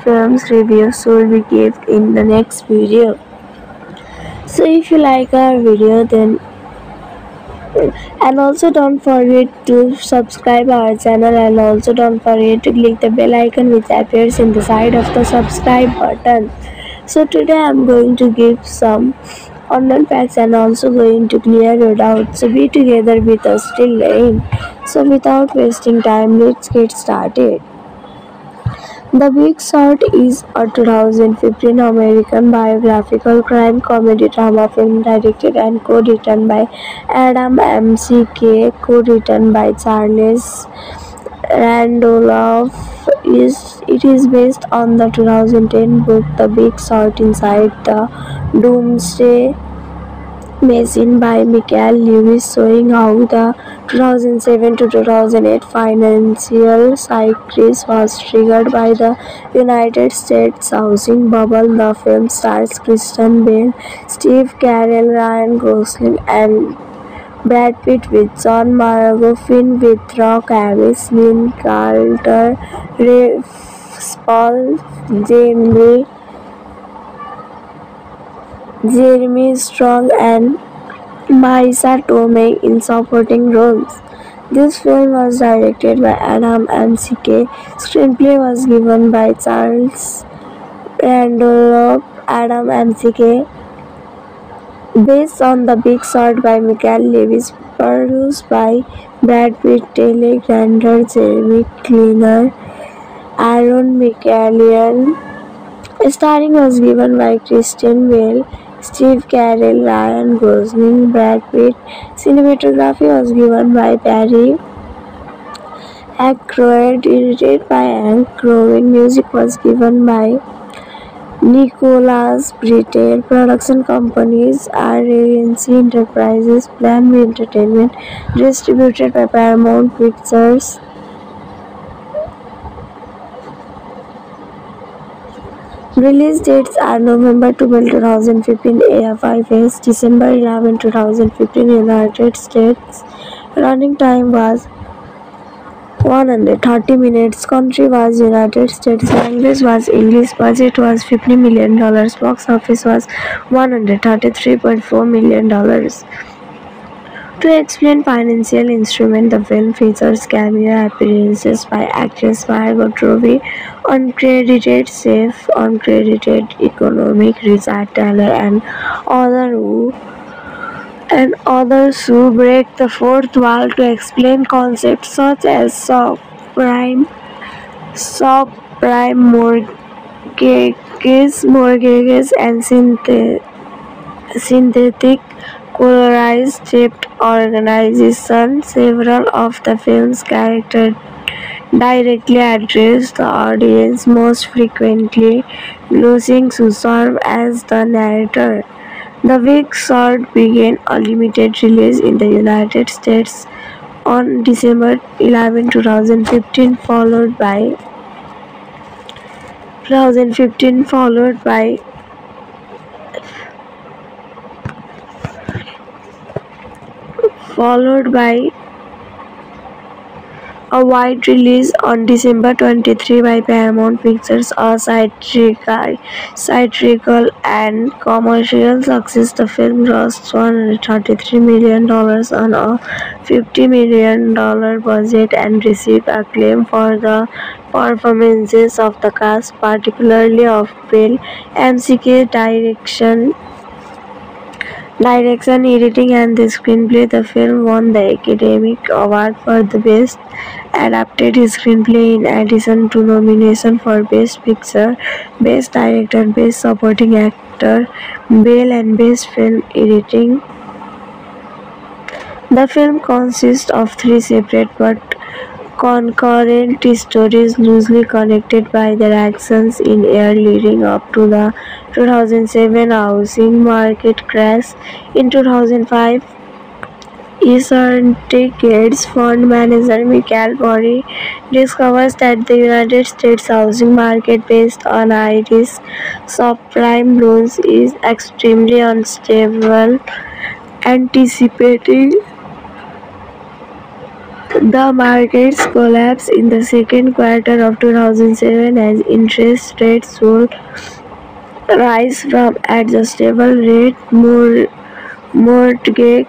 films review should we give in the next video. So if you like our video, then and also don't forget to subscribe our channel, and also don't forget to click the bell icon which appears in the side of the subscribe button. So today I'm going to give some online facts and also going to clear your doubts. So be together with us till the end. So without wasting time, let's get started. The Big Short is a 2015 American biographical crime comedy drama film directed and co-written by Adam McKay, co-written by Charles Randolph. It is based on the 2010 book The Big Short Inside the Doomsday Machine by Michael Lewis, showing how the 2007 to 2008 financial crisis was triggered by the United States housing bubble. The film stars Kristen Bell, Steve Carell, Ryan Gosling and Brad Pitt, with John Finn with Rock Harris, Lynn Carter, Ray Spall, Jeremy Strong and Marisa Tomei in supporting roles. This film was directed by Adam McKay. Screenplay was given by Charles Randolph. Adam McKay, based on The Big Short by Michael Lewis, produced by Brad Pitt, Taylor Grander, Jeremy Cleaner, Aaron McCallion. Starring was given by Kristen Bell, Steve Carell, Ryan Gosling, Brad Pitt. Cinematography was given by Barry Ackroyd, edited by Hank Crowin. Music was given by Nicholas Britell. Production companies are Regency Enterprises, Plan B Entertainment, distributed by Paramount Pictures. Release dates are November 12, 2015 AFIS, December 11, 2015 United States. Running time was 130 minutes. Country was United States. Language was English. Budget was $50 million. Box office was $133.4 million. To explain financial instrument, the film features cameo appearances by actress Margot Robbie, uncredited chef, uncredited economic Richard Taylor, and others who break the fourth wall to explain concepts such as subprime mortgages, and synthetic polarized script organization. Several of the film's characters directly address the audience, most frequently losing to serve as the narrator. The Big Short began a limited release in the United States on December 11, 2015, followed by a wide release on December 23 by Paramount Pictures. A satirical and commercial success, the film grossed $133 million on a $50 million budget and received acclaim for the performances of the cast, particularly of Bill McKay. Direction, editing, and the screenplay. The film won the Academy Award for the Best Adapted Screenplay in addition to nomination for Best Picture, Best Director, Best Supporting Actor, Bale, and Best Film Editing. The film consists of three separate but concurrent stories loosely connected by their actions in year leading up to the 2007 housing market crash. In 2005, Eastern Gates fund manager Michael Burry discovers that the United States housing market based on Irish subprime loans is extremely unstable, anticipating the market's collapse in the second quarter of 2007 as interest rates would rise from adjustable rate mortgage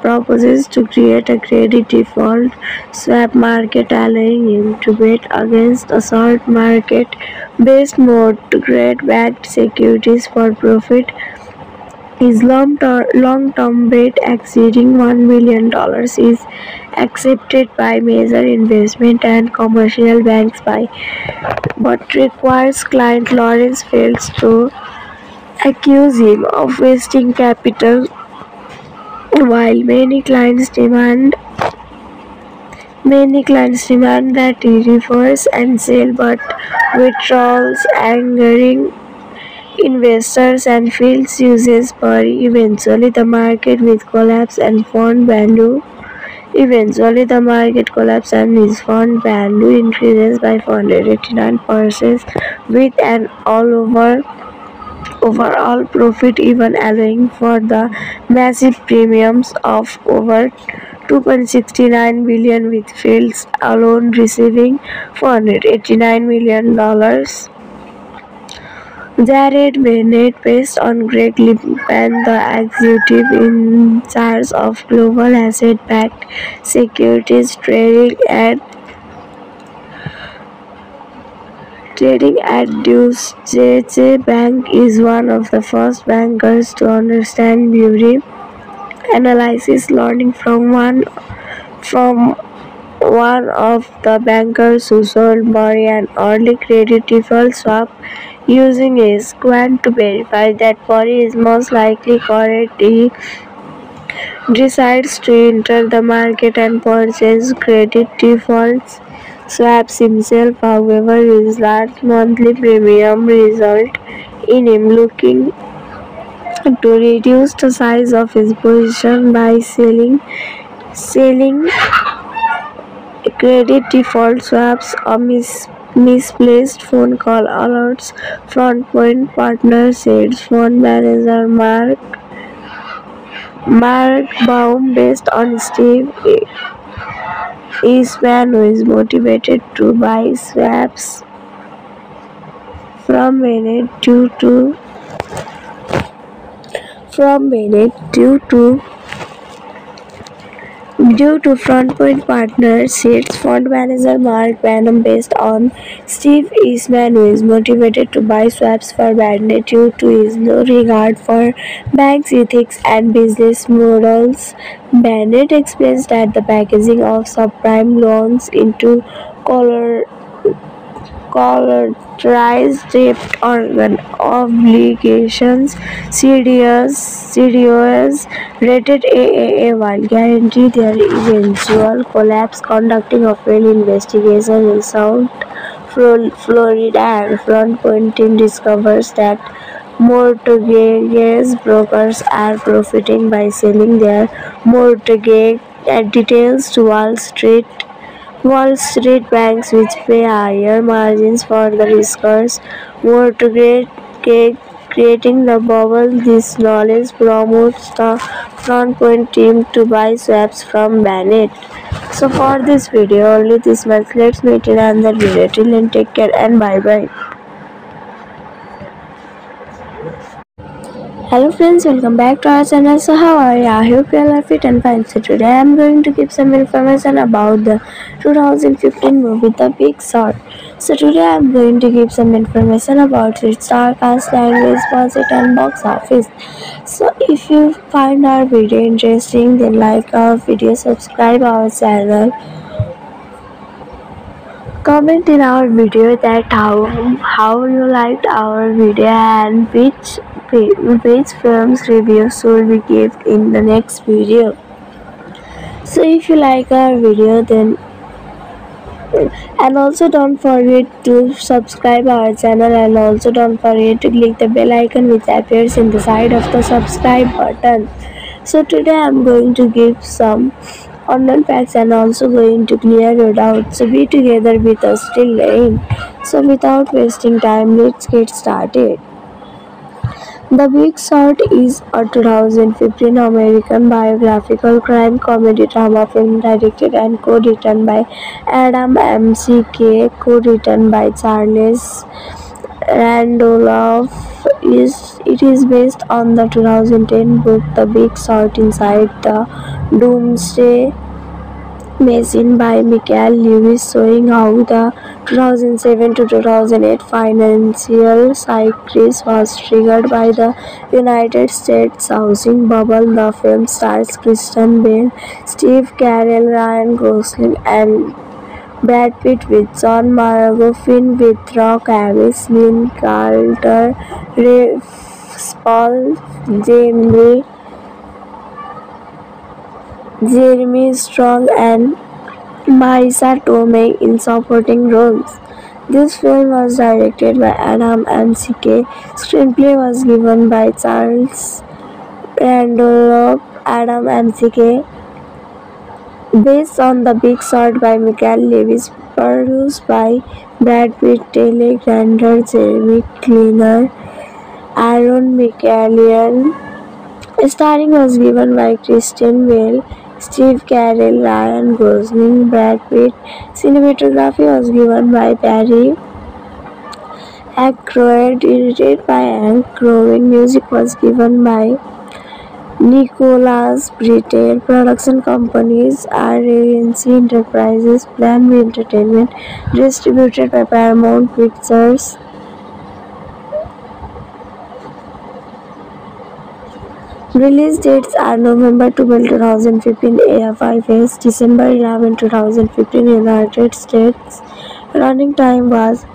proposes to create a credit default swap market, allowing him to bet against a short market-based mortgage-backed securities for profit. His long-term bet exceeding $1 million is accepted by major investment and commercial banks but requires client Lawrence Fields to accuse him of wasting capital. While many clients demand that he reverse and sell, but withdrawals angering investors and Fields uses Burry. Eventually the market collapse and his fund value increases by 489%, with an overall profit even allowing for the massive premiums of over $2.69 billion, with Fields alone receiving $489 million. Jared Bennett, based on Greg Lippman, the executive in charge of global asset-backed securities trading at Deutsche Bank, is one of the first bankers to understand Burry analysis, learning from one of the bankers who sold Burry an early credit default swap using a quant to verify that Burry is most likely correct. He decides to enter the market and purchase credit default swaps himself. However, his large monthly premium result in him looking to reduce the size of his position by selling credit default swaps. A misplaced phone call alerts Front Point Partners, said fund manager Mark Baum, based on Steve Eastman, who is motivated to buy swaps from Bennett due to Front Point Partners, says fund manager Mark Baum, based on Steve Eastman, who is motivated to buy swaps for Bennett due to his no regard for banks' ethics and business models. Bennett explains that the packaging of subprime loans into collateralized debt organ obligations CDOs rated AAA while guarantee their eventual collapse. Conducting a failed investigation in South Florida, and Front Point team discovers that mortgage brokers are profiting by selling their mortgage details to Wall Street banks, which pay higher margins for the riskers. Mortgage creating the bubble. This knowledge promotes the Front Point team to buy swaps from Bennett. So for this video, only this much. Let's meet in another video. Till then, take care and bye bye. Hello friends, welcome back to our channel. So how are you? I hope you all are fit and fine. So today I am going to give some information about the 2015 movie The Big Short. So today I am going to give some information about its star cast, language, budget and box office. So if you find our video interesting, then like our video, subscribe our channel. Comment in our video that how you liked our video and which films reviews should we give in the next video. So if you like our video, then and also don't forget to subscribe our channel, and also don't forget to click the bell icon which appears in the side of the subscribe button. So today I'm going to give some online facts and also going to clear your doubts. So be together with us till the end. So without wasting time, let's get started. The Big Short is a 2015 American biographical crime comedy drama film directed and co-written by Adam McKay, co-written by Charles Randolph. It is based on the 2010 book The Big Short Inside the Doomsday Machine by Michael Lewis, showing how the 2007 to 2008 financial crisis was triggered by the United States housing bubble. The film stars Kristen Bell, Steve Carell, Ryan Gosling and Brad Pitt, with John Margofin, with Rock Amis, Lynn Carter, Ray Spall, Jeremy Strong and Marisa Tomei in supporting roles. This film was directed by Adam McKay. Screenplay was given by Charles Randolph. Adam McKay, based on The Big Short by Michael Lewis, produced by Brad Pitt, Taylor Grander, Jeremy Cleaner, Aaron McCallion. Starring was given by Kristen Bell, Steve Carell, Ryan Gosling, Brad Pitt. Cinematography was given by Barry Ackroyd, edited by Hank Crowin. Music was given by Nicholas Britell. Production companies are ANC Enterprises, Plan B Entertainment, distributed by Paramount Pictures. Release dates are November 12, 2015 AFIS, December 11, 2015 United States. Running time was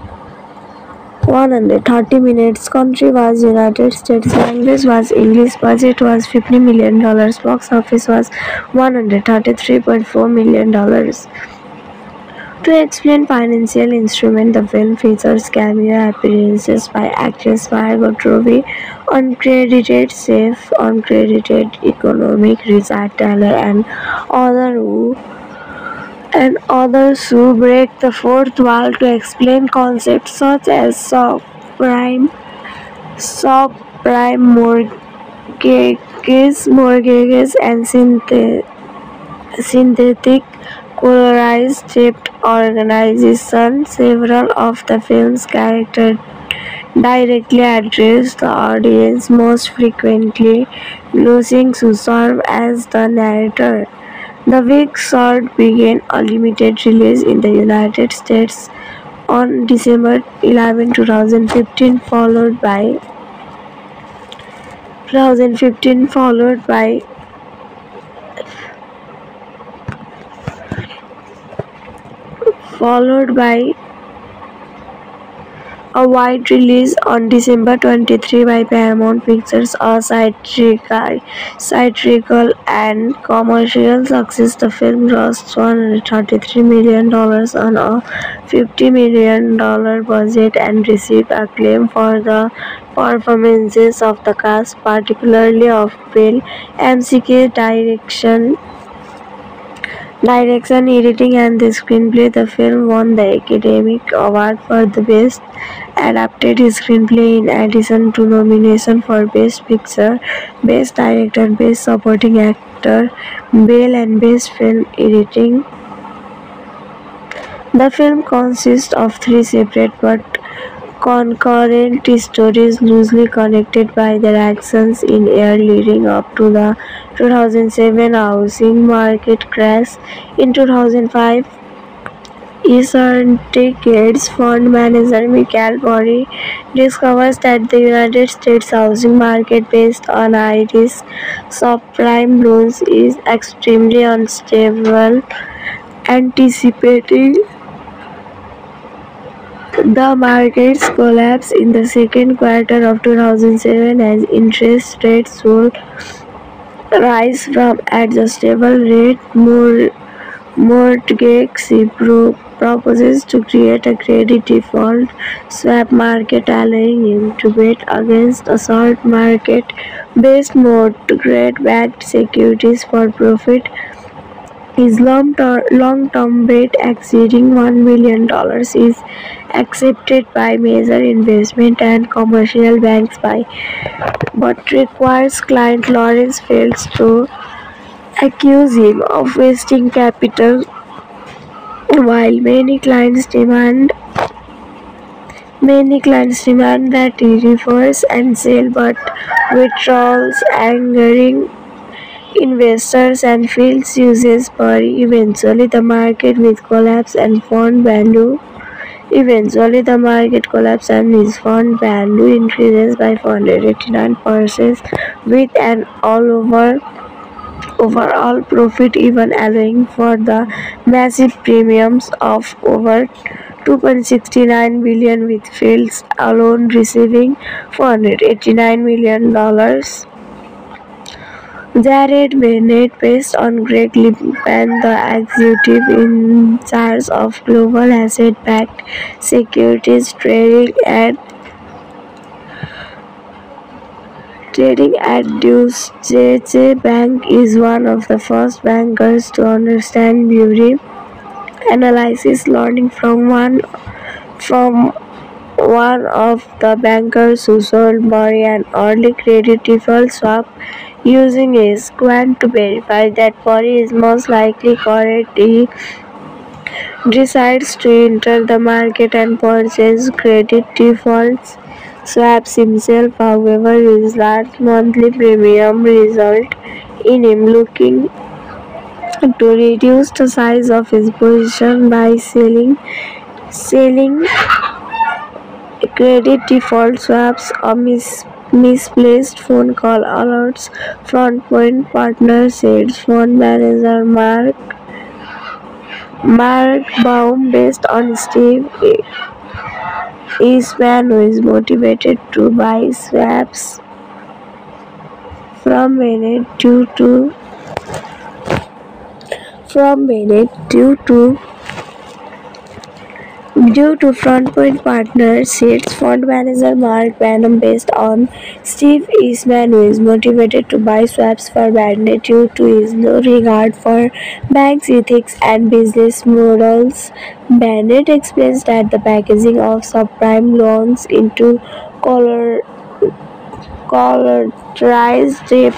130 minutes. Country was United States. Language was English. Budget was $50 million. Box office was $133.4 million. To explain financial instrument, the film features cameo appearances by actress Margot Robbie, uncredited chef, uncredited economic Richard Taylor, and others who break the fourth wall to explain concepts such as subprime mortgages, and synthetic polarized debt organization. Several of the film's characters directly address the audience, most frequently losing to serve as the narrator. The Big Short began a limited release in the United States on December 11, 2015, followed by A wide release on December 23 by Paramount Pictures, a satirical and commercial success, the film grossed $133 million on a $50 million budget and received acclaim for the performances of the cast, particularly of Bill McKay direction, editing, and the screenplay. The film won the Academy Award for the Best Adapted Screenplay in addition to nomination for Best Picture, Best Director, Best Supporting Actor, Bale, and Best Film Editing. The film consists of three separate but concurrent stories loosely connected by their actions in year leading up to the 2007 housing market crash. In 2005, Eastern fund manager Michael Burry discovers that the United States housing market based on high-risk subprime loans is extremely unstable, anticipating the market's collapse in the second quarter of 2007 as interest rates would rise from adjustable rate mortgage proposes to create a credit default swap market, allowing him to bet against a short market-based mortgage-backed securities for profit. His long-term bet exceeding $1 million is accepted by major investment and commercial banks but requires client Lawrence Fields to accuse him of wasting capital. While many clients demand that he reverse and sell, but withdrawals angering investors and Fields uses Burry. Eventually the market collapse and fund value his fund value increases by 489%, with an overall profit even allowing for the massive premiums of over $2.69 billion, with Fields alone receiving $489 million. Jared Bennett, based on Greg Lippman, the executive in charge of global asset-backed securities trading at Deutsche Bank, is one of the first bankers to understand Burry analysis, learning from one of the bankers who sold Burry an early credit default swap, using his quant to verify that Burry is most likely correct. He decides to enter the market and purchase credit default swaps himself. However, his large monthly premium result in him looking to reduce the size of his position by selling credit default swaps. A misplaced phone call alerts Front Point Partners, said fund manager Mark Baum, based on Steve Eastman, who is motivated to buy swaps from Bennett due to Front Point Partners, said fund manager Mark Baum, based on Steve Eastman, who is motivated to buy swaps for Bennett due to his no regard for banks' ethics and business models. Bennett explains that the packaging of subprime loans into collateralized debt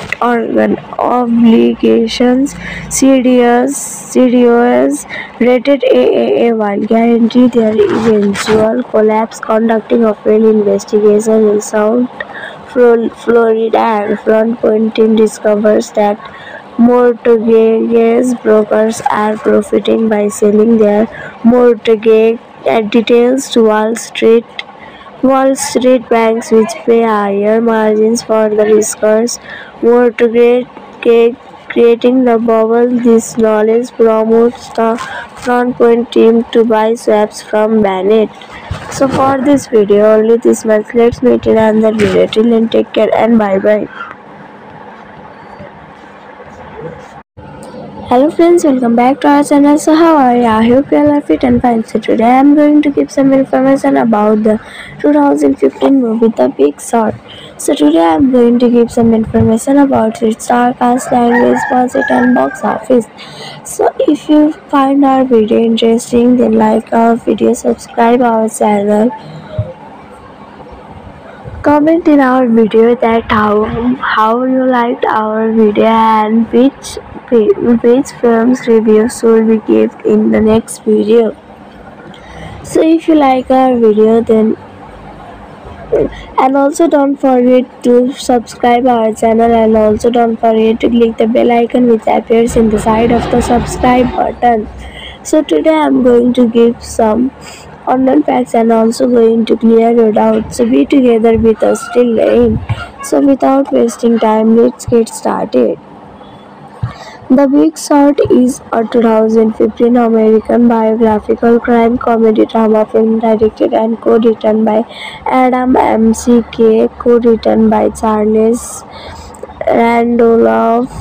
obligations (CDOs) rated AAA, while guarantee their eventual collapse. Conducting a failed investigation in South Florida, and Front Point team discovers that mortgage brokers are profiting by selling their mortgage details to Wall Street banks, which pay higher margins for the riskers. Mortgage creating the bubble. This knowledge promotes the front point team to buy swaps from Bennett. So for this video, only this much. Let's meet in another video. Till then, take care and bye bye. Hello friends, welcome back to our channel. So how are you? I hope you all are fit and fine. So today I am going to give some information about the 2015 movie The Big Short. So today I am going to give some information about its star cast, language, budget and box office. So if you find our video interesting, then like our video, subscribe our channel. Comment in our video that how you liked our video and which films review should we give in the next video. So if you like our video, then and also don't forget to subscribe our channel, and also don't forget to click the bell icon which appears in the side of the subscribe button. So today I am going to give some online facts and also going to clear your doubts. So be together with us till the end. So without wasting time, let's get started. The Big Short is a 2015 American biographical crime comedy drama film directed and co-written by Adam McKay, co-written by Charles Randolph.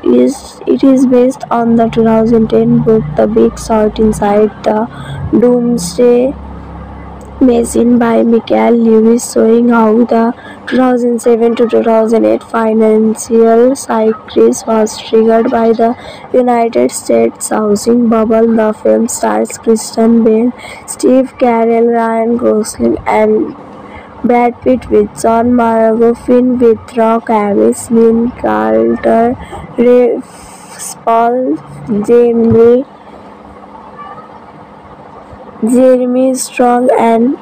It is based on the 2010 book The Big Short Inside the Doomsday Machine by Michael Lewis, showing how the 2007 to 2008 financial crisis was triggered by the United States housing bubble. The film stars Kristen Bell, Steve Carell, Ryan Gosling, and Brad Pitt, with John Margofin, with Rock Avis, Lynn Carter, Ray Spall, Jeremy Strong, and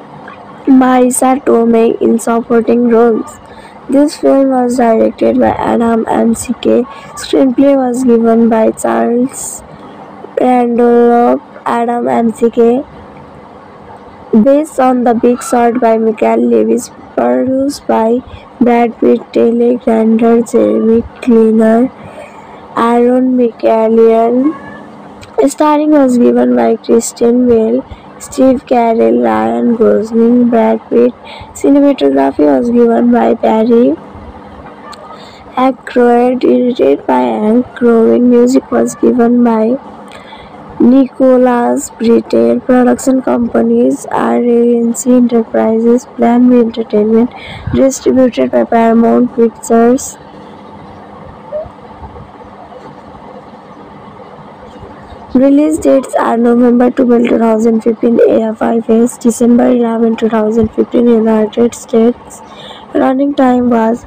Marisa Tomei in supporting roles. This film was directed by Adam McKay. Screenplay was given by Charles Randolph. Adam McKay, based on The Big Short by Michael Lewis, produced by Brad Pitt, Taylor Grander, Jeremy Cleaner, Aaron McCallion. Starring was given by Kristen Bell, Steve Carell, Ryan Gosling, Brad Pitt. Cinematography was given by Barry Ackroyd, edited by Hank Crowin. Music was given by Nicholas Britell. Production companies are Regency Enterprises, Plan B Entertainment, distributed by Paramount Pictures. Release dates are November 12, 2015 AFIS, December 11, 2015 United States. Running time was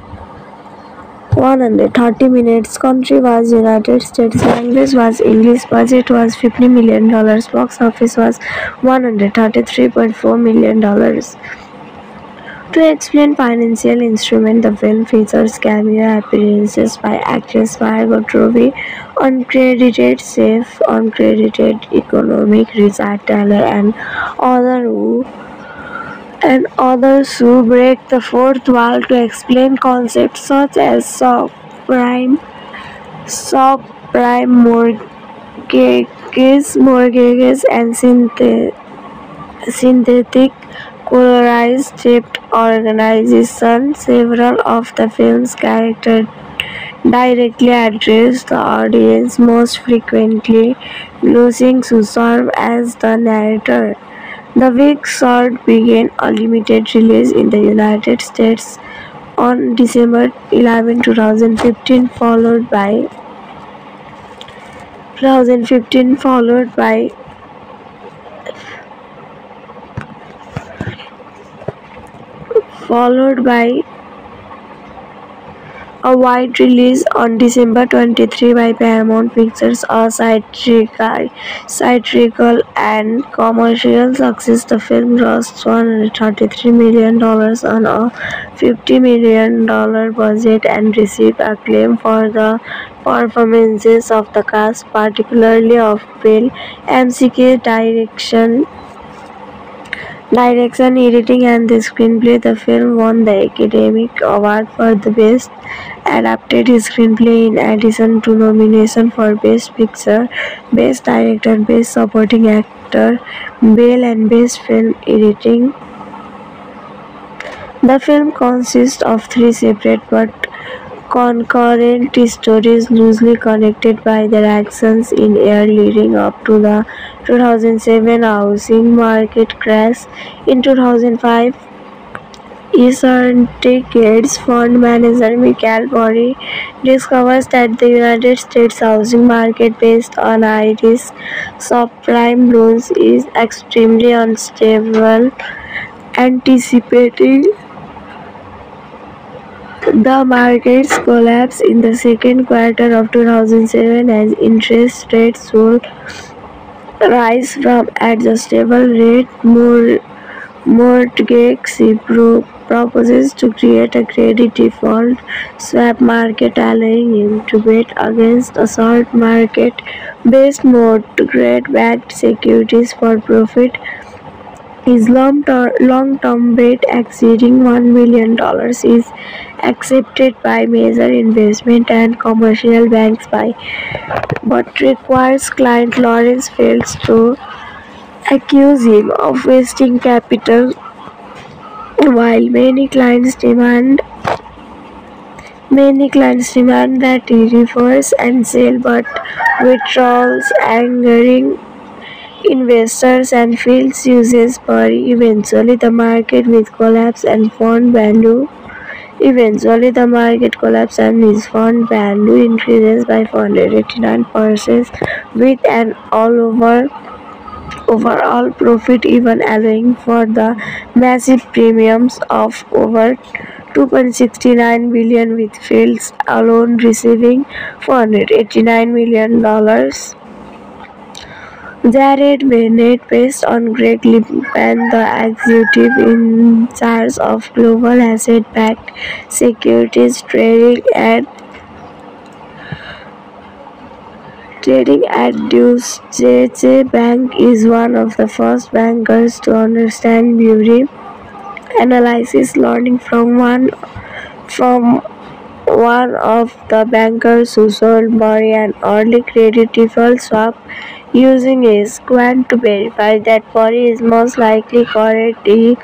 130 minutes. Country was United States. Language was English. Budget was $50 million. Box office was $133.4 million. To explain financial instrument, the film features cameo appearances by actress Margot Robbie, uncredited chef, uncredited economic Richard Taylor, and others who break the fourth wall to explain concepts such as subprime mortgages, and synthetic polarized theft organization. Several of the film's characters directly address the audience, most frequently Lucian who serve as the narrator. The Big Short began a limited release in the United States on December 11, 2015, followed by a wide release on December 23 by Paramount Pictures. A satirical and commercial success, the film grossed $133 million on a $50 million budget and received acclaim for the performances of the cast, particularly of Bell. McKay's direction, editing, and the screenplay. The film won the Academy Award for the Best Adapted Screenplay in addition to nomination for Best Picture, Best Director, Best Supporting Actor, Bale, and Best Film Editing. The film consists of three separate but concurrent stories loosely connected by their actions in year leading up to the 2007 housing market crash. In 2005, Eastern fund manager Michael Burry discovers that the United States housing market based on Irish subprime loans is extremely unstable, anticipating the market's collapse in the second quarter of 2007 as interest rates would rise from adjustable rate. Mortgage proposes to create a credit default swap market, allowing him to bet against a short market-based mortgage-backed securities for profit. His long-term bet exceeding $1 million is accepted by major investment and commercial banks but requires client Lawrence Fields to accuse him of wasting capital. While many clients demand that he reverse and sell, but withdrawals angering investors and Fields uses Burry. Eventually, the market collapses and his fund value increases by 489%, with an overall profit even allowing for the massive premiums of over $2.69 billion, with Fields alone receiving $489 million. Jared Bennett, based on Greg Lippman, the executive in charge of global asset-backed securities trading at Deutsche Bank, is one of the first bankers to understand Burry analysis, learning from one of the bankers who sold Burry an early credit default swap. Using his quant to verify that Burry is most likely correct, he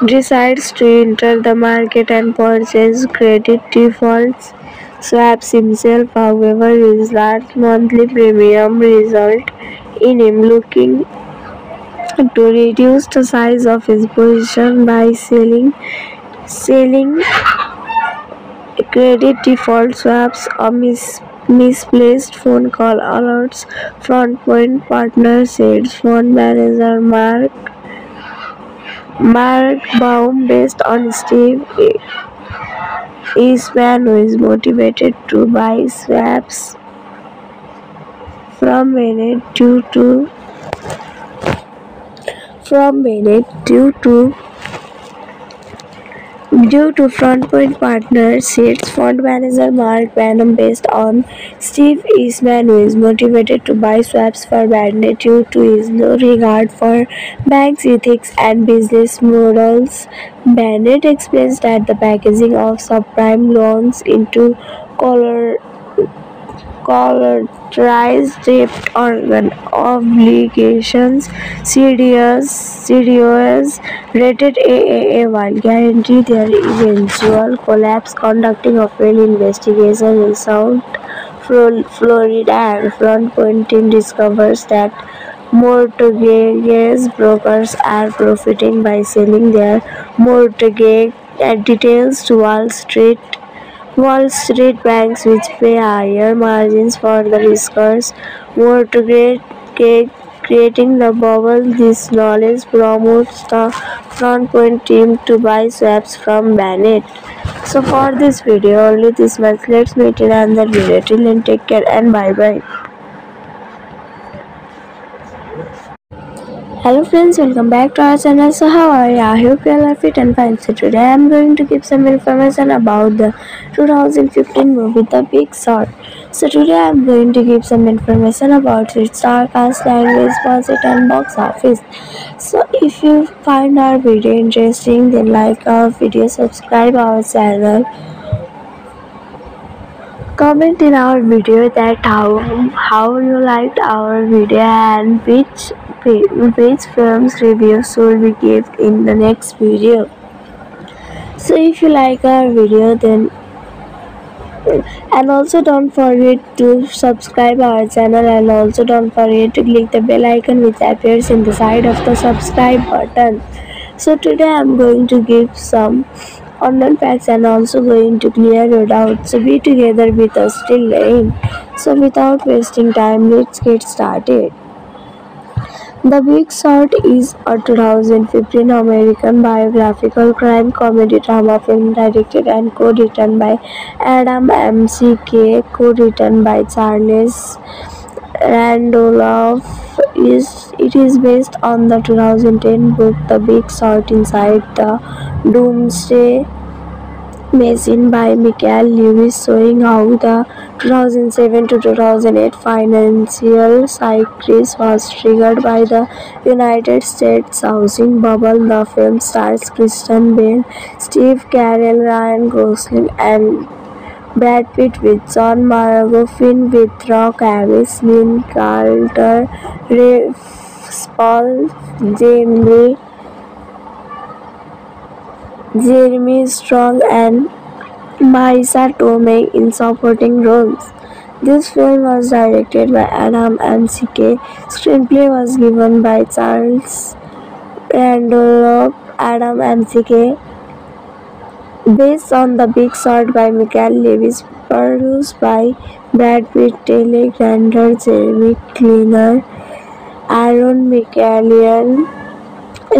decides to enter the market and purchase credit default swaps himself. However, his large monthly premium result in him looking to reduce the size of his position by selling credit default swaps. A misplaced phone call alerts Front Point Partners, said fund manager Mark Baum, based on Steve Eastman, who is motivated to buy swaps from Bennett due to Front Point Partners, said fund manager Mark Baum, based on Steve Eastman, who is motivated to buy swaps for Bennett due to his low regard for banks' ethics and business models. Bennett explains that the packaging of subprime loans into collateralized debt obligations (CDOs) rated AAA, while guarantee their eventual collapse. Conducting a failed investigation in South Florida, and Front Point team discovers that mortgage brokers are profiting by selling their mortgage details to Wall Street banks, which pay higher margins for the riskers' mortgage, creating the bubble. This knowledge promotes the Front Point team to buy swaps from Bennett. So for this video, only this much. Let's meet in another video. Till then, take care and bye bye. Hello friends, welcome back to our channel. So how are you? I hope you all are fit and fine. So today I am going to give some information about the 2015 movie The Big Short. So today I am going to give some information about its star cast, language, budget and box office. So if you find our video interesting, then like our video, subscribe our channel. Comment in our video that how you liked our video and which films review should we give in the next video. So if you like our video, then and also don't forget to subscribe our channel, and also don't forget to click the bell icon which appears in the side of the subscribe button. So today I'm going to give some online facts and also going to clear your doubts. So be together with us till the end. So without wasting time, let's get started. The Big Short is a 2015 American biographical crime comedy drama film directed and co-written by Adam McKay, co-written by Charles Randolph. It is based on the 2010 book The Big Short Inside the Doomsday Machine by Michael Lewis, showing how the 2007 to 2008 financial crisis was triggered by the United States housing bubble. The film stars Kristen Bell, Steve Carell, Ryan Gosling, and Brad Pitt, with John Margofin, with Rock Avis, Lynn Carter, Ray Spall, Jeremy Strong, and Marisa Tomei in supporting roles. This film was directed by Adam McKay. Screenplay was given by Charles Randolph. Adam McKay, based on The Big Short by Michael Lewis, produced by Brad Pitt, Taylor Grander, Jeremy Kleiner, Aaron McCallion.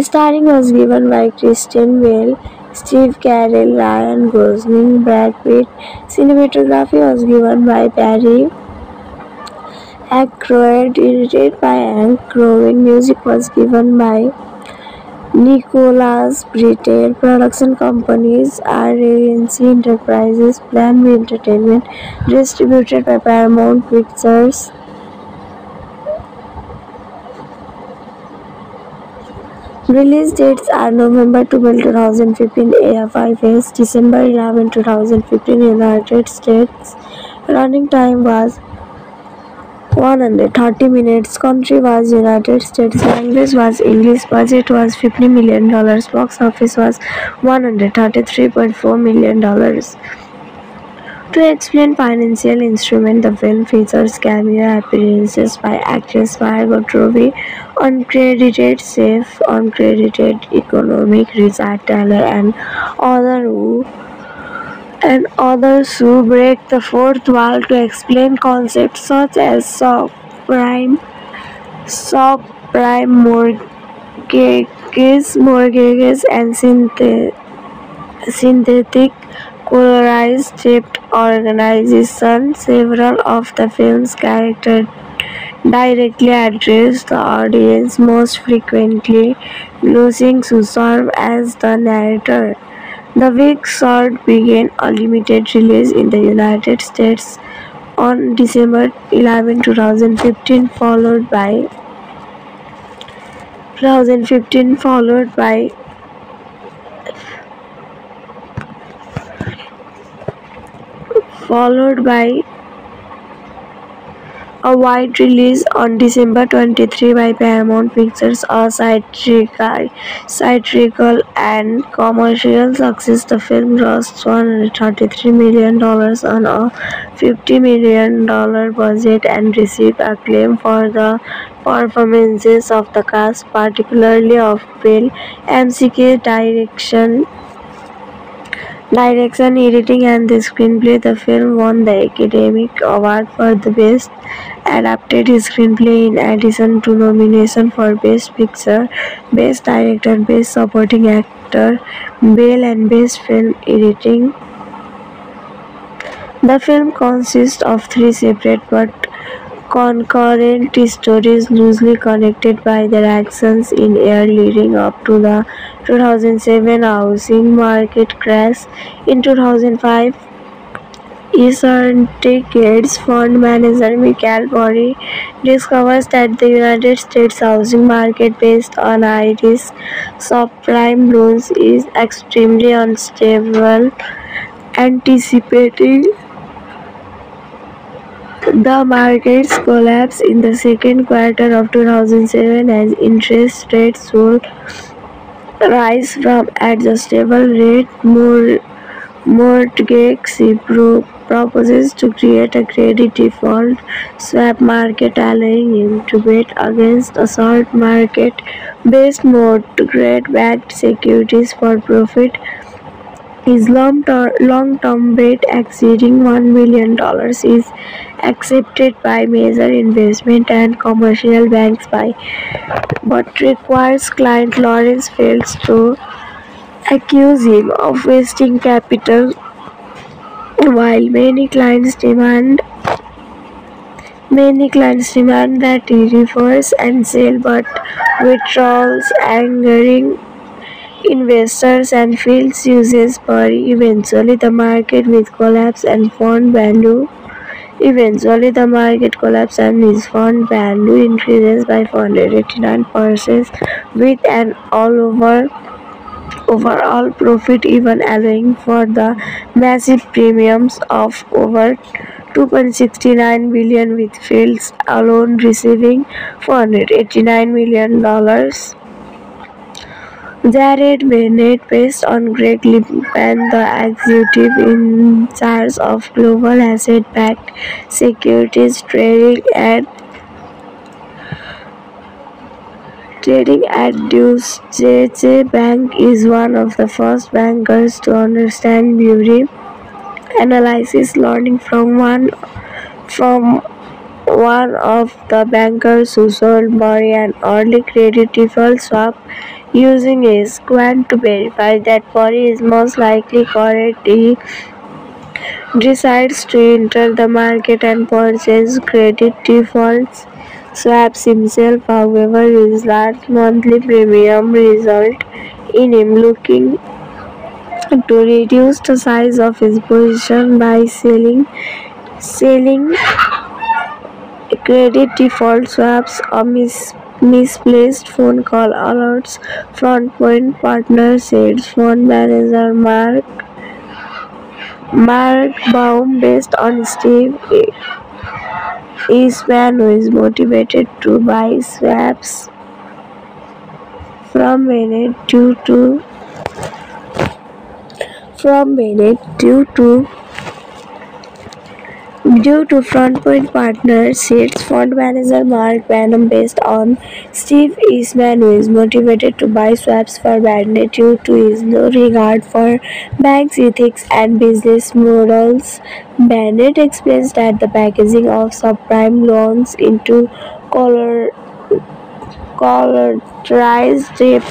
Starring was given by Kristen Bell, Steve Carell, Ryan Gosling, Brad Pitt. Cinematography was given by Barry Ackroyd, directed by Hank Crowin. Music was given by Nicholas Britell. Production companies are Regency Enterprises, Plan B Entertainment, distributed by Paramount Pictures. Release dates are November 12, 2015 AFIS, December 11, 2015 United States. Running time was 130 minutes. Country was United States. Language was English. Budget was $50 million. Box office was $133.4 million. To explain financial instrument, the film features cameo appearances by actress Margot Robbie, uncredited chef, uncredited economic Richard Taylor, and others who break the fourth wall to explain concepts such as subprime mortgages, and synthetic polarized debt organization. Several of the film's characters directly address the audience, most frequently losing to serve as the narrator. The Big Short began a limited release in the United States on December 11, 2015, followed by a wide release on December 23 by Paramount Pictures. A satirical and commercial success, the film grossed $133 million on a $50 million budget and received acclaim for the performances of the cast, particularly of Bell. McKay's direction, editing, and the screenplay. The film won the Academy Award for the Best Adapted Screenplay, in addition to nomination for Best Picture, Best Director, Best Supporting Actor, Bell, and Best Film Editing. The film consists of three separate but concurrent stories loosely connected by their actions in year leading up to the 2007 housing market crash. In 2005, Eastern fund manager Michael Burry discovers that the United States housing market based on high-risk subprime loans is extremely unstable, anticipating the market's collapse in the second quarter of 2007 as interest rates would rise from adjustable rate mortgage proposes to create a credit default swap market, allowing him to bet against assault market-based mortgage-backed securities for profit. His long-term bet exceeding $1 million is accepted by major investment and commercial banks but requires client Lawrence Fields to accuse him of wasting capital. While many clients demand that he reverse and sell, but withdrawals angering investors and Fields uses Burry. Eventually, the market and his fund value increases by 489% with an overall profit, even allowing for the massive premiums of over $2.69 billion, with Fields alone receiving $489 million. Jared Bennett, based on Greg Lippman, the executive in charge of global asset-backed securities trading at Deutsche Bank, is one of the first bankers to understand Burry analysis, learning from one of the bankers who sold Burry an early credit default swap. Using his quant to verify that Burry is most likely correct, he decides to enter the market and purchase credit default swaps himself. However, his large monthly premium result in him looking to reduce the size of his position by selling credit default swaps. A misplaced phone call alerts Front Point Partners, said fund manager Mark Baum, based on Steve Eastman, who is motivated to buy swaps from Bennett due to Front Point Partners, said fund manager Mark Baum, based on Steve Eastman, who is motivated to buy swaps for Bennett due to his no regard for banks' ethics and business models. Bennett explains that the packaging of subprime loans into collateralized debt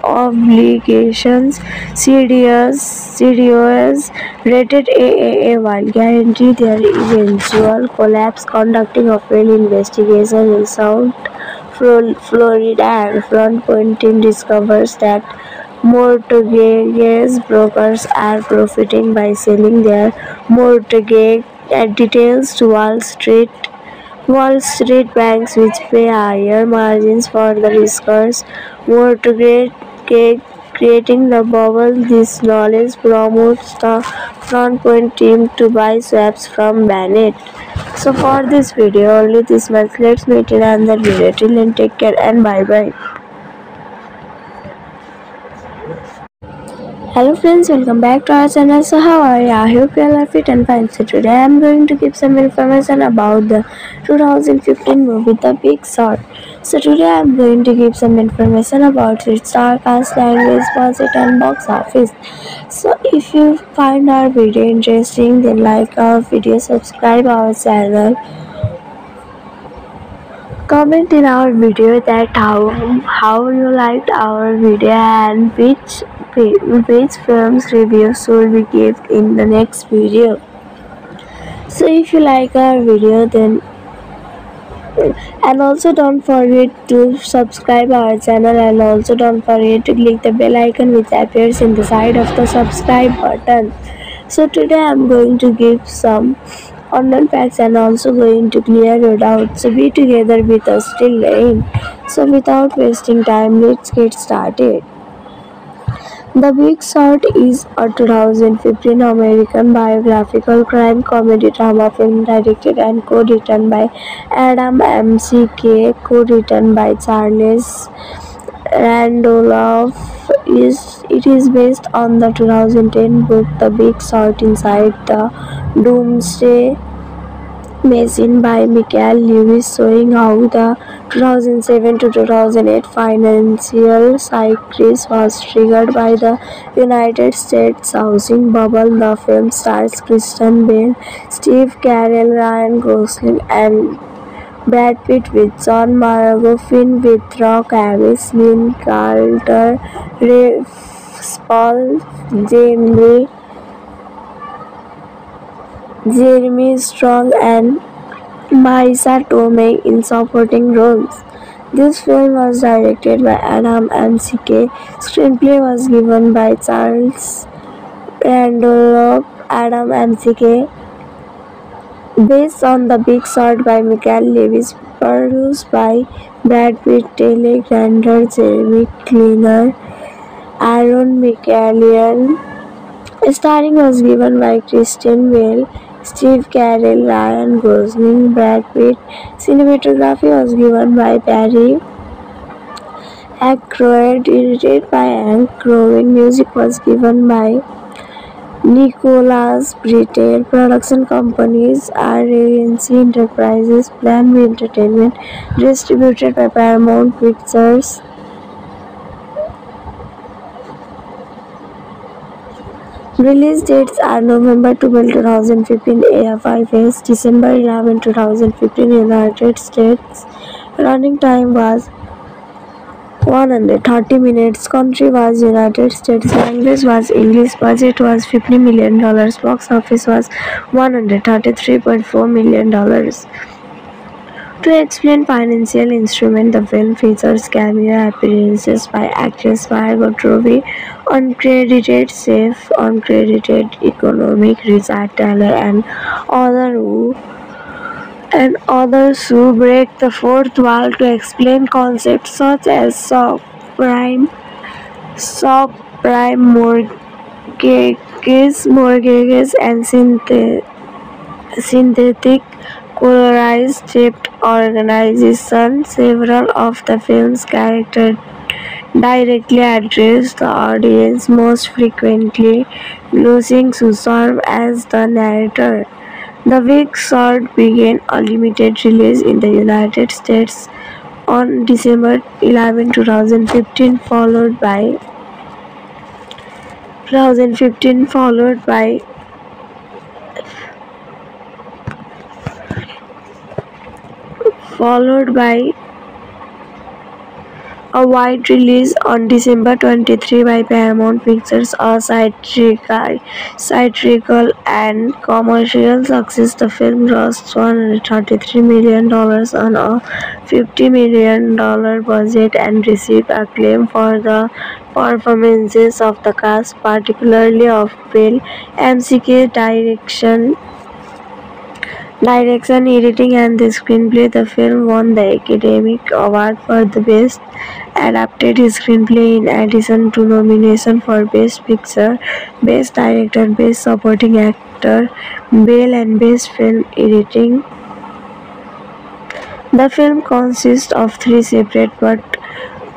obligations CDOs rated AAA, while guarantee their eventual collapse. Conducting a failed investigation in South Florida, and Front Point team discovers that mortgage brokers are profiting by selling their mortgage details to Wall Street banks, which pay higher margins for the riskers, mortgage creating the bubble. This knowledge promotes the Front Point team to buy swaps from Bennett. So for this video only this much. Let's meet in another video. Till then, take care and bye bye. Hello friends, welcome back to our channel. So how are you? I hope you all are fit and fine. So today I am going to give some information about the 2015 movie The Big Short. So today I am going to give some information about its star cast, language, budget and box office. So if you find our video interesting, then like our video, subscribe our channel. Comment in our video that how you liked our video and which films reviews should we give in the next video. So if you like our video, then And also don't forget to subscribe our channel, and also don't forget to click the bell icon which appears in the side of the subscribe button. So today I'm going to give some online facts and also going to clear your doubts. So be together with us till the end. So without wasting time, let's get started. The Big Short is a 2015 American biographical crime comedy drama film directed and co-written by Adam McKay, co-written by Charles Randolph. It is based on the 2010 book The Big Short Inside the Doomsday Machine by Michael Lewis, showing how the 2007 to 2008 financial crisis was triggered by the United States housing bubble. The film stars Kristen Bell, Steve Carell, Ryan Gosling, and Brad Pitt, with John Margot, Finn with Rock Harris, Lynn Carter, Ray Paul, Jeremy Strong, and Marisa Tomei in supporting roles. This film was directed by Adam McKay. Screenplay was given by Charles Randolph. Adam McKay, based on The Big Short by Michael Lewis, produced by Brad Pitt, Taylor Grander, Jeremy Kleiner, Aaron McCallion. Starring was given by Christian Bale, Steve Carell, Ryan Gosling, Brad Pitt. Cinematography was given by Barry Ackroyd, edited by Hank Crowin. Music was given by Nicholas Britell. Production companies are Regency Enterprises, Plan B Entertainment, distributed by Paramount Pictures. Release dates are November 12, 2015 AFIS, December 11, 2015 United States. Running time was 130 minutes. Country was United States. Language was English. Budget was $50 million. Box office was $133.4 million. To explain financial instrument, the film features cameo appearances by actress Margot Robbie, uncredited chef, uncredited economic Richard Taylor, and others who break the fourth wall to explain concepts such as subprime mortgages, and synthetic polarized debt organization. Several of the film's characters directly address the audience, most frequently losing to serve as the narrator. The Big Short began a limited release in the United States on December 11, 2015, followed by a wide release on December 23 by Paramount Pictures. A satirical and commercial success, the film grossed $133 million on a $50 million budget and received acclaim for the performances of the cast, particularly of Bell. McKay's direction, editing, and the screenplay. The film won the Academy Award for the Best Adapted Screenplay in addition to nomination for Best Picture, Best Director, Best Supporting Actor, Bale, and Best Film Editing. The film consists of three separate but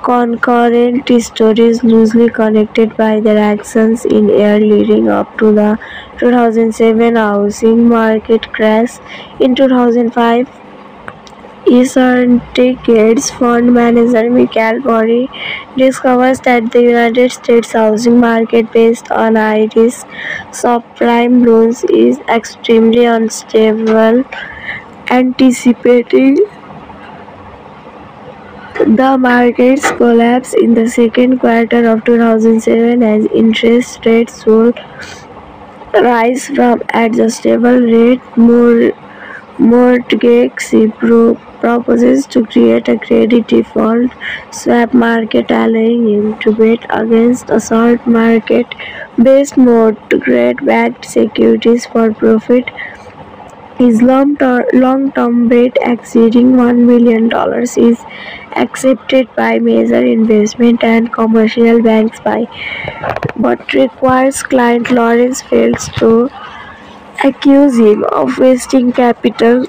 concurrent stories loosely connected by their actions in year leading up to the 2007 housing market crash. In 2005, Eastern Tickets fund manager Michael Burry discovers that the United States housing market, based on high-risk subprime loans, is extremely unstable. Anticipating the market's collapse in the second quarter of 2007 as interest rates would rise from adjustable rate mortgage proposes to create a credit default swap market, allowing him to bet against assault market-based mortgage-backed securities for profit. His long-term bet exceeding $1 million is accepted by major investment and commercial banks but requires client Lawrence Fields to accuse him of wasting capital.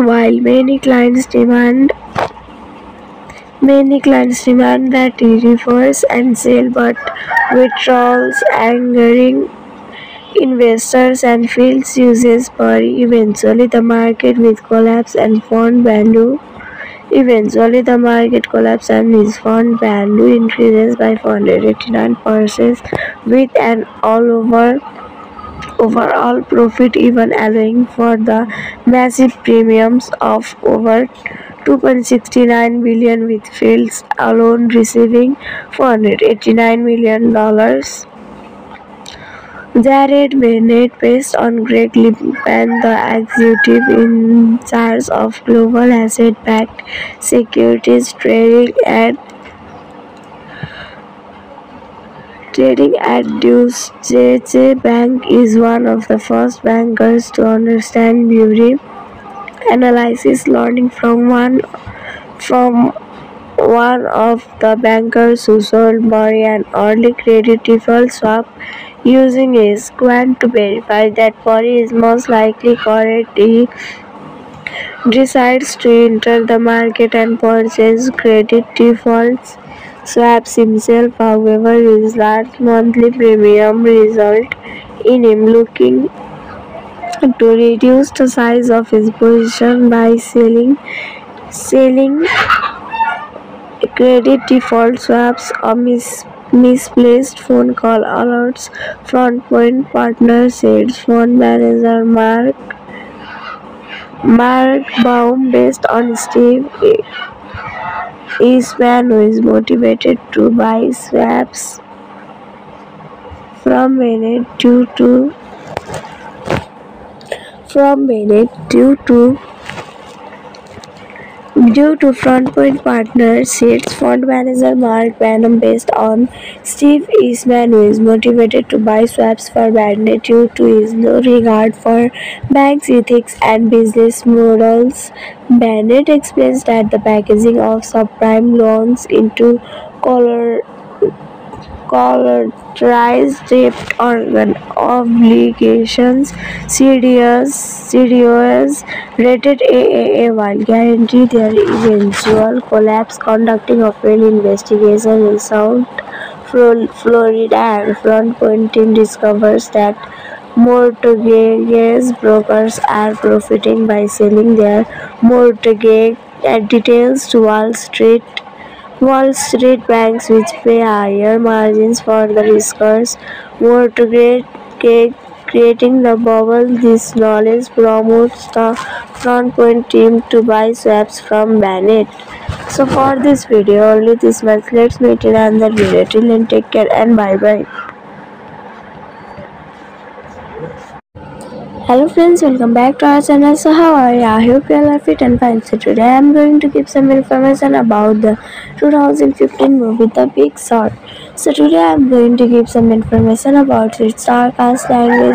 While many clients demand that he reverse and sell, but withdrawals angering investors and Fields uses Perry. Eventually the market collapses and his fund value increases by 489%, with an overall profit even allowing for the massive premiums of over $2.69 billion, with Fields alone receiving $489 million. Jared Bennett, based on Greg Lippman, the executive in charge of global asset-backed securities trading at Deutsche Bank, is one of the first bankers to understand Bury analysis, learning from one of the bankers who sold Bury an early credit default swap. Using his quant to verify that Bury is most likely correct, he decides to enter the market and purchase credit default swaps himself. However, his large monthly premium result in him looking to reduce the size of his position by selling credit default swaps. A misplaced phone call alerts Front Point Partners, said fund manager Mark Baum, based on Steve Eastman, who is motivated to buy swaps from Bennett due to Front Point Partners, said fund manager Mark Baum, based on Steve Eastman, who is motivated to buy swaps for Bennett due to his low regard for banks' ethics and business models. Bennett explains that the packaging of subprime loans into collateralized debt obligations (CDOs) rated AAA, while guarantee their eventual collapse. Conducting a failed investigation in South Florida, and Front Point team discovers that mortgage brokers are profiting by selling their mortgage details to Wall Street banks, which pay higher margins for the riskers. Mortgage creating the bubble. This knowledge promotes the Front Point team to buy swaps from Bennett. So for this video, only this much. Let's meet in another video. Till then, take care and bye bye. Hello friends, welcome back to our channel. So how are you? I hope you all are fit and fine. So today I am going to give some information about the 2015 movie The Big Short. So today I am going to give some information about its star cast, language,